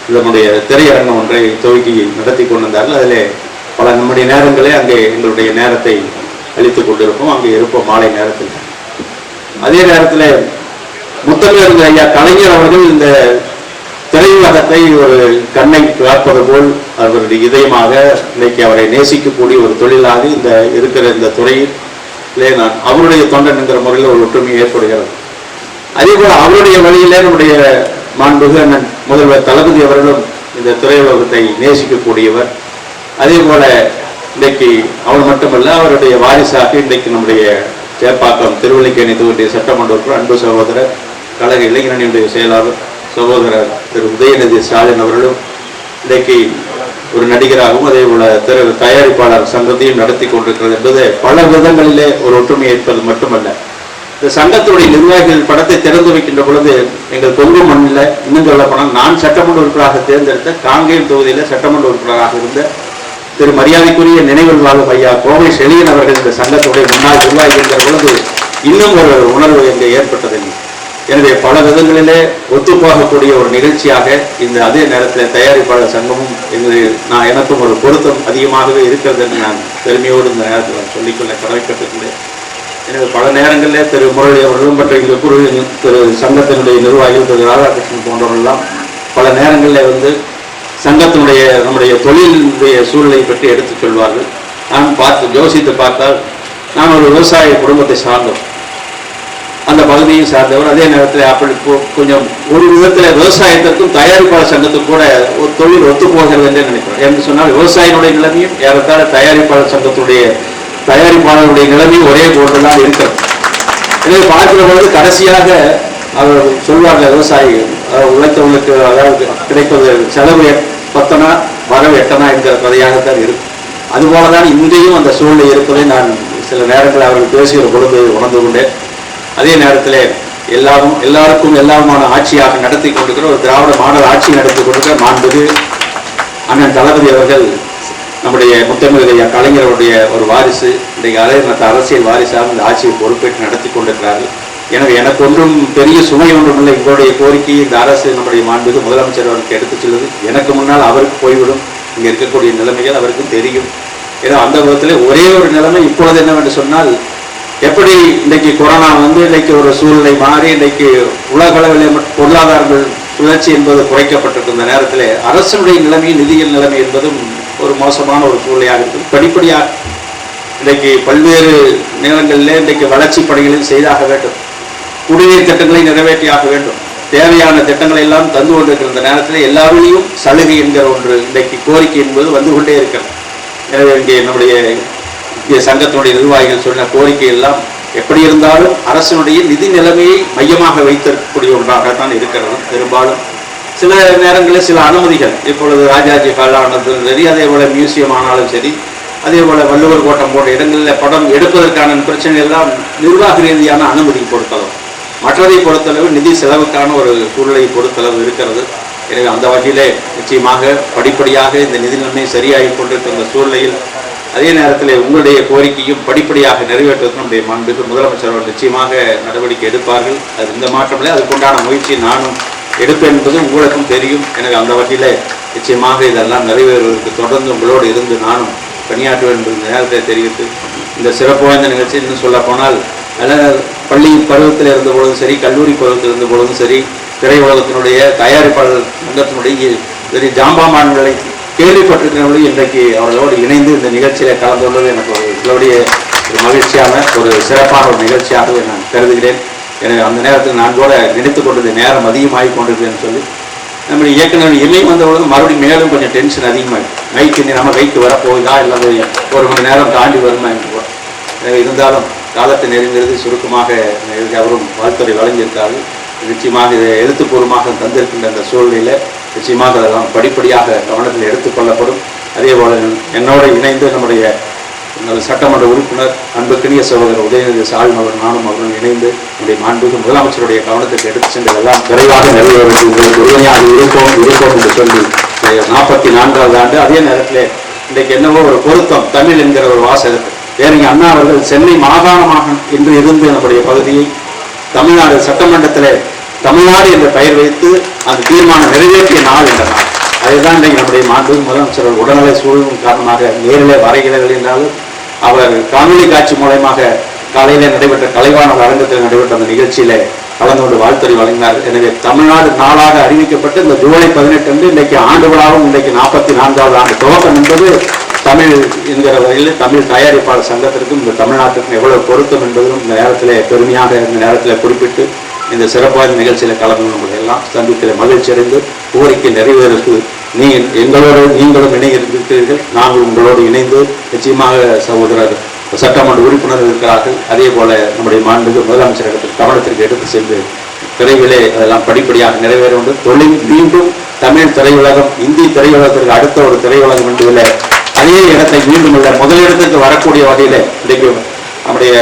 இதனுடைய திரையரங்கம் ஒன்றை துவக்கி நடத்தி கொண்டிருந்தார்கள். அதிலே பல நம்முடைய நேரங்களே அங்கே எங்களுடைய நேரத்தை அளித்துக் கொண்டிருப்போம். அங்கே இருப்போம் மாலை நேரத்தில். அதே நேரத்தில் முத்தமிழ் ஐயா கலைஞர் அவர்கள் இந்த திரையுலகத்தை ஒரு கண்ணை பார்ப்பது போல் அவருடைய இதயமாக இன்னைக்கு அவரை நேசிக்கக்கூடிய ஒரு தொழிலாக இந்த இருக்கிற இந்த துறையிலே நான் அவருடைய தொண்டன் என்கிற முறையில் ஒரு ஒற்றுமை ஏற்படுகிறது. அதே போல அவருடைய வழியிலே நம்முடைய மாண்புமிகு அண்ணன் முதல்வர் தளபதி அவர்களும் இந்த திரையுலகத்தை நேசிக்கக்கூடியவர். அதே போல இன்றைக்கு அவர் மட்டுமல்ல அவருடைய வாரிசாக இன்றைக்கு நம்முடைய சேப்பாக்கம் திருவல்லிக்கேணி தொகுதிய சட்டமன்ற உறுப்பினர் அன்பு சகோதரர் கழக இளைஞரணியுடைய செயலாளர் சகோதரர் திரு உதயநிதி ஸ்டாலின் அவர்களும் இன்றைக்கு ஒரு நடிகராகவும் அதே போல தயாரிப்பாளர் சங்கத்தையும் நடத்தி கொண்டிருக்கிறது என்பது பல விதங்களிலே ஒரு ஒற்றுமை ஏற்பது மட்டுமல்ல. இந்த சங்கத்துடைய நிர்வாகிகள் படத்தை திறந்து வைக்கின்ற பொழுது எங்கள் கொங்கு மண்ணில் இன்னும் சொல்லப்போனால் நான் சட்டமன்ற உறுப்பினராக தேர்ந்தெடுத்த காங்கேயம் தொகுதியில் சட்டமன்ற உறுப்பினராக இருந்த திரு மரியாதைக்குரிய நினைவில் வாழும் ஐயா கோவை செழியன் அவர்கள் இந்த சங்கத்துடைய முன்னாள் நிர்வாகி என்கிற பொழுது இன்னும் ஒரு உணர்வு இங்கே ஏற்பட்டதில்லை. எனவே பல விதங்களிலே ஒத்துப்போகக்கூடிய ஒரு நிகழ்ச்சியாக இந்த அதே நேரத்தில் தயாரிப்பாளர் சங்கமும் எனக்கும் ஒரு பொருத்தம் அதிகமாகவே இருக்கிறது என்று நான் பெருமையோடு இந்த நேரத்தில் சொல்லிக்கொள்ள கடமைப்பட்டிருக்கிறேன். எனவே பல நேரங்களில் திரு முரளி அவர்களும் மற்ற இந்த குழு திரு சங்கத்தினுடைய நிர்வாகிகள் திரு ராதாகிருஷ்ணன் போன்றவர்கள்லாம் பல நேரங்களில் சங்கத்தினுடைய நம்முடைய தொழிலுடைய சூழ்நிலை பற்றி எடுத்துச் சொல்வார்கள். நான் யோசித்து பார்த்தால் நான் ஒரு விவசாய குடும்பத்தை சார்ந்தோம், அந்த பகுதியும் சார்ந்தவர். அதே நேரத்தில் அப்படி கொஞ்சம் ஒரு விதத்தில் விவசாயத்திற்கும் தயாரிப்பாளர் சங்கத்துக்கும் கூட ஒரு தொழில் ஒத்து போகிறது என்று நினைக்கிறேன். என்று சொன்னால் விவசாயினுடைய நிலைமையும் ஏறத்தாழ தயாரிப்பாளர் சங்கத்துடைய தயாரிப்பாளருடைய நிலைமையும் ஒரே போன்றுதான் இருக்கிறது. எனவே பார்க்கிற பொழுது கடைசியாக அவர் சொல்வார்கள், விவசாயிகள் உழைத்தவர்களுக்கு அதாவது கிடைப்பது செலவு 10 வரவு 8 என்கிற கதையாகத்தான் இருக்கும். அதுபோலதான் இங்கேயும் அந்த சூழ்நிலை இருப்பதை நான் சில நேரங்களில் அவர்கள் பேசுகிற பொழுது உணர்ந்து கொண்டேன். அதே நேரத்தில் எல்லாருக்கும் எல்லாருமான ஆட்சியாக நடத்தி கொண்டிருக்கிற ஒரு திராவிட மாடல் ஆட்சி நடத்தி கொண்டிருக்கிற மாண்புமிகு அண்ணன் தளபதி அவர்கள் நம்முடைய முத்தமிழ் கலைஞருடைய ஒரு வாரிசு, இன்றைக்கு அரசியல் வாரிசாக இந்த ஆட்சியை பொறுப்பேற்று நடத்தி கொண்டிருக்கிறார்கள். எனவே எனக்கு ஒன்றும் பெரிய சுமை ஒன்றும் இல்லை. எங்களுடைய கோரிக்கையை இந்த அரசு நம்முடைய மாண்புமிகு முதலமைச்சர் அவருக்கு எடுத்துச் செல்வது, எனக்கு முன்னால் அவருக்கு போய்விடும். இங்கே இருக்கக்கூடிய நிலைமைகள் அவருக்கும் தெரியும். ஏன்னா அந்த விதத்தில் ஒரே ஒரு நிலைமை இப்பொழுது என்னவென்று சொன்னால், எப்படி இன்றைக்கு கொரோனா இன்றைக்கு ஒரு சூழ்நிலை மாறி இன்றைக்கு உலகளவில் பொருளாதார சுழற்சி என்பது குறைக்கப்பட்டிருக்கின்ற நேரத்தில் அரசுடைய நிலைமை நிதியியல் நிலைமை என்பதும் ஒரு மோசமான ஒரு சூழ்நிலையாக இருக்குது. படிப்படியாக இன்றைக்கு பல்வேறு நேரங்களில் இன்றைக்கு வளர்ச்சி பணிகளையும் செய்தாக வேண்டும், குடிநீர் திட்டங்களை நிறைவேற்றியாக வேண்டும், தேவையான திட்டங்களை எல்லாம் தந்து கொண்டிருக்கிற நேரத்தில் எல்லாவற்றையும் சலுகை என்கிற ஒன்று இன்றைக்கு கோரிக்கை என்பது வந்து கொண்டே இருக்கிறது. எனவே இங்கே நம்முடைய சங்கத்தினுடைய நிர்வாகிகள் சொன்ன கோரிக்கை எல்லாம் எப்படி இருந்தாலும் அரசினுடைய நிதி நிலைமையை மையமாக வைத்திருக்கக்கூடிய ஒன்றாகத்தான் இருக்கிறது. பெரும்பாலும் சில நேரங்களில் சில அனுமதிகள், இப்பொழுது ராஜாஜி ஹால் ஆனதும் சரி, அதே போல மியூசியம் ஆனாலும் சரி, அதே போல வள்ளுவர் கோட்டம் போன்ற இடங்களில் படம் எடுப்பதற்கான பிரச்சனை எல்லாம் நிர்வாக ரீதியான அனுமதி பொறுத்தளவு, மற்றதை பொறுத்தளவு நிதி செலவுக்கான ஒரு சூழ்நிலை பொறுத்தளவு இருக்கிறது. எனவே அந்த வகையிலே நிச்சயமாக படிப்படியாக இந்த நிதி நிலைமை சரியாகி கொண்டிருக்கிற சூழ்நிலையில் அதே நேரத்தில் உங்களுடைய கோரிக்கையும் படிப்படியாக நிறைவேற்றுவதற்கு நம்முடைய மாண்புமிகு முதலமைச்சர் அவர்கள் நிச்சயமாக நடவடிக்கை எடுப்பார்கள். அது இந்த மாற்றமில்லை, அதுக்குண்டான முயற்சியை நானும் எடுப்பேன் என்பது உங்களுக்கும் தெரியும். எனவே அந்த வகையில் நிச்சயமாக இதெல்லாம் நிறைவேறுவதற்கு தொடர்ந்து உங்களோடு இருந்து நானும் பணியாற்றுவேன் என்பது நேரத்தை தெரிவித்து, இந்த சிறப்பு வாய்ந்த நிகழ்ச்சி இன்னும் சொல்ல போனால் பள்ளி பருவத்தில் இருந்த பொழுதும் சரி, கல்லூரி பருவத்தில் இருந்த பொழுதும் சரி, திரையுலகத்தினுடைய தயாரிப்பாளர் சங்கத்தினுடைய சரி ஜாம்பாமான்களை கேள்விப்பட்டிருக்கிறவர்கள் இன்றைக்கு அவர்களோடு இணைந்து இந்த நிகழ்ச்சியில் கலந்து கொள்வது எனக்கு ஒரு மகிழ்ச்சியான ஒரு சிறப்பான ஒரு நிகழ்ச்சியாகவே நான் கருதுகிறேன். எனவே அந்த நேரத்தில் நான் கூட நினைத்து கொண்டது நேரம் அதிகமாகி கொண்டிருக்கிறேன்னு சொல்லி நம்முடைய இயக்குனர் இமயம் வந்தவொழுது மறுபடியும் மேலும் கொஞ்சம் டென்ஷன் அதிகமாகிடும். நைட்டு நம்ம கைக்கு வரப்போகுதா இல்லை ஒரு மணி நேரம் தாண்டி வருமா என்று கூட. எனவே இருந்தாலும் காலத்தை நெருங்கிறது சுருக்கமாக அவரும் வாழ்த்துறை வழங்கியிருக்கார்கள். நிச்சயமாக இதை எழுத்துப்பூர்வமாக தந்திருக்கின்ற அந்த சூழ்நிலையில் நிச்சயமாக அதெல்லாம் படிப்படியாக கவனத்தில் எடுத்துக்கொள்ளப்படும். அதே போல என்னோடு இணைந்து நம்முடைய சட்டமன்ற உறுப்பினர் அன்புக்கினிய சகோதரர் உதயநிதி ஸ்டாலின் அவர் நானும் அவர்கள் இணைந்து நம்முடைய மாண்புமிகு முதலமைச்சருடைய கவனத்துக்கு எடுத்து சென்றதெல்லாம் விரைவாக நிறைவேறுவது உங்களுக்கு உறுதுணையாக இருப்போம் என்று சொல்லி 44வது ஆண்டு. அதே நேரத்தில் இன்றைக்கு என்னவோ ஒரு பொருத்தம் தமிழ் என்கிற ஒரு வாசகத்தை வேறு அண்ணா அவர்கள் சென்னை மாகாணமாக இன்று இருந்து நம்முடைய பகுதியை தமிழ்நாடு சட்டமன்றத்தில் தமிழ்நாடு என்ற பெயர் வைத்து அந்த தீர்மானம் நிறைவேற்றிய நாள் என்ற நாள். அதுதான் இன்றைக்கு நம்முடைய மாண்புமிகு முதலமைச்சர் உடல்நல சூழலின் காரணமாக நேரிலே வரைகிறீர்கள் என்றாலும் அவர் காணொலி காட்சி மூலமாக காலையிலே நடைபெற்ற கலைவாணர் அரங்கத்தில் நடைபெற்ற அந்த நிகழ்ச்சியில கலந்து கொண்டு வாழ்த்துறை வழங்கினார். எனவே தமிழ்நாடு நாளாக அறிவிக்கப்பட்டு இந்த ஜூலை 18 அன்று இன்றைக்கு ஆண்டு விழாவும் இன்றைக்கு 44வது ஆண்டு துவக்கம் என்பது தமிழ் என்கிற வகையில் தமிழ் தயாரிப்பாளர் சங்கத்திற்கும் இந்த தமிழ்நாட்டிற்கும் எவ்வளவு பொருத்தம் என்பதும் இந்த நேரத்தில் பெருமையாக இந்த நேரத்தில் குறிப்பிட்டு இந்த சிறப்பான நிகழ்ச்சியில் கலந்து கொள்வதை எல்லாம் சந்தித்தில் மகிழ்ச்சி அடைந்து கோரிக்கை நிறைவேறுக்கு எங்களோடு நீங்களும் இணைந்திருக்கிறீர்கள். நாங்கள் உங்களோடு இணைந்து நிச்சயமாக சகோதரர் சட்டமன்ற உறுப்பினர் இருக்கிறார்கள். அதே போல நம்முடைய மாண்புமிகு முதலமைச்சர் இடத்தில் கவனத்திற்கு எடுத்து சென்று விரைவிலே அதெல்லாம் படிப்படியாக நிறைவேற வேண்டும். தொழில் மீண்டும் தமிழ் திரையுலகம் இந்தி திரையுலகத்திற்கு அடுத்த ஒரு திரையுலகம் என்பதில் அதே இடத்தை மீண்டும் உள்ள முதலிடத்திற்கு வரக்கூடிய வகையில் இன்றைக்கு நம்முடைய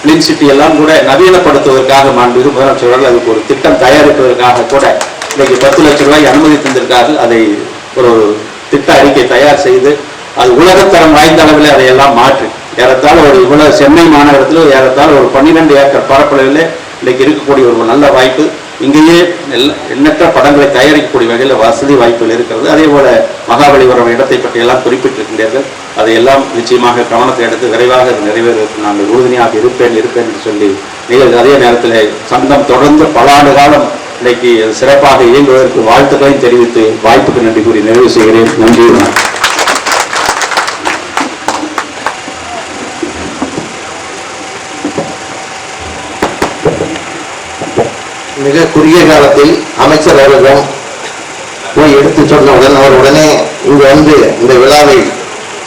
பிலிம் சிட்டி எல்லாம் கூட நவீனப்படுத்துவதற்காக மாண்புமிகு முதலமைச்சர்கள் அதுக்கு ஒரு திட்டம் தயாரிப்பதற்காக கூட இன்றைக்கு 10 லட்சம் ரூபாய் அனுமதி தந்திருக்கார்கள். அதை ஒரு திட்ட அறிக்கை தயார் செய்து அது உலகத்தரம் வாய்ந்த அளவில் அதையெல்லாம் மாற்றி ஏறத்தாழ ஒரு இவ்வளவு சென்னை மாநகரத்தில் ஏறத்தாழ ஒரு 12 ஏக்கர் பரப்பளவில் இன்றைக்கு இருக்கக்கூடிய ஒரு நல்ல வாய்ப்பு. இங்கேயே எண்ணற்ற படங்களை தயாரிக்கக்கூடிய வகையில் வசதி வாய்ப்புகள் இருக்கிறது. அதே போல மகாபலிபுரம் இடத்தை பற்றியெல்லாம் குறிப்பிட்டிருக்கின்றீர்கள். அதையெல்லாம் நிச்சயமாக கவனத்தை எடுத்து விரைவாக நிறைவேறுவதற்கு நாங்கள் உறுதுணையாக இருப்பேன் என்று சொல்லி நீங்கள் அதே நேரத்தில் சங்கம் தொடர்ந்து பல ஆண்டு காலம் இன்னைக்கு சிறப்பாக இயங்குவதற்கு வாழ்த்துக்களையும் தெரிவித்து வாய்ப்புக்கு நன்றி கூறி நிறைவு செய்கிறேன். நன்றி. மிக குறுகிய காலத்தில் அமைச்சர் அவர்களிடம் போய் எடுத்து சொன்னவுடன் அவர் உடனே இங்கு வந்து இந்த விழாவை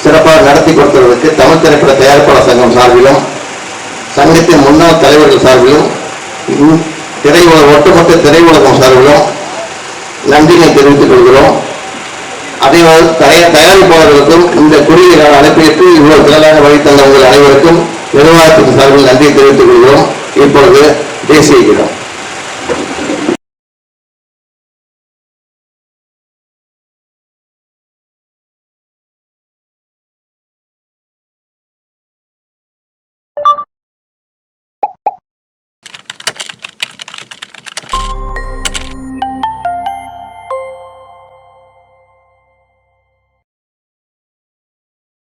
சிறப்பாக நடத்தி கொடுத்ததற்கு தமிழ் திரைப்பட தயாரிப்பாளர் சங்கம் சார்பிலும் சங்கத்தின் முன்னாள் தலைவர்கள் சார்பிலும் ஒட்டுமொத்த திரையுலகம் சார்பிலும் நன்றியை தெரிவித்துக் கொள்கிறோம். அதே தயாரிப்பாளர்களுக்கும் இந்த குறுகிய கால அழைப்பேற்று இவ்வளவு திரளாக வழித்தந்த உங்கள் அனைவருக்கும் நிர்வாகத்தின் சார்பில் நன்றியை தெரிவித்துக் கொள்கிறோம். இப்பொழுது தேசிய கீதம்.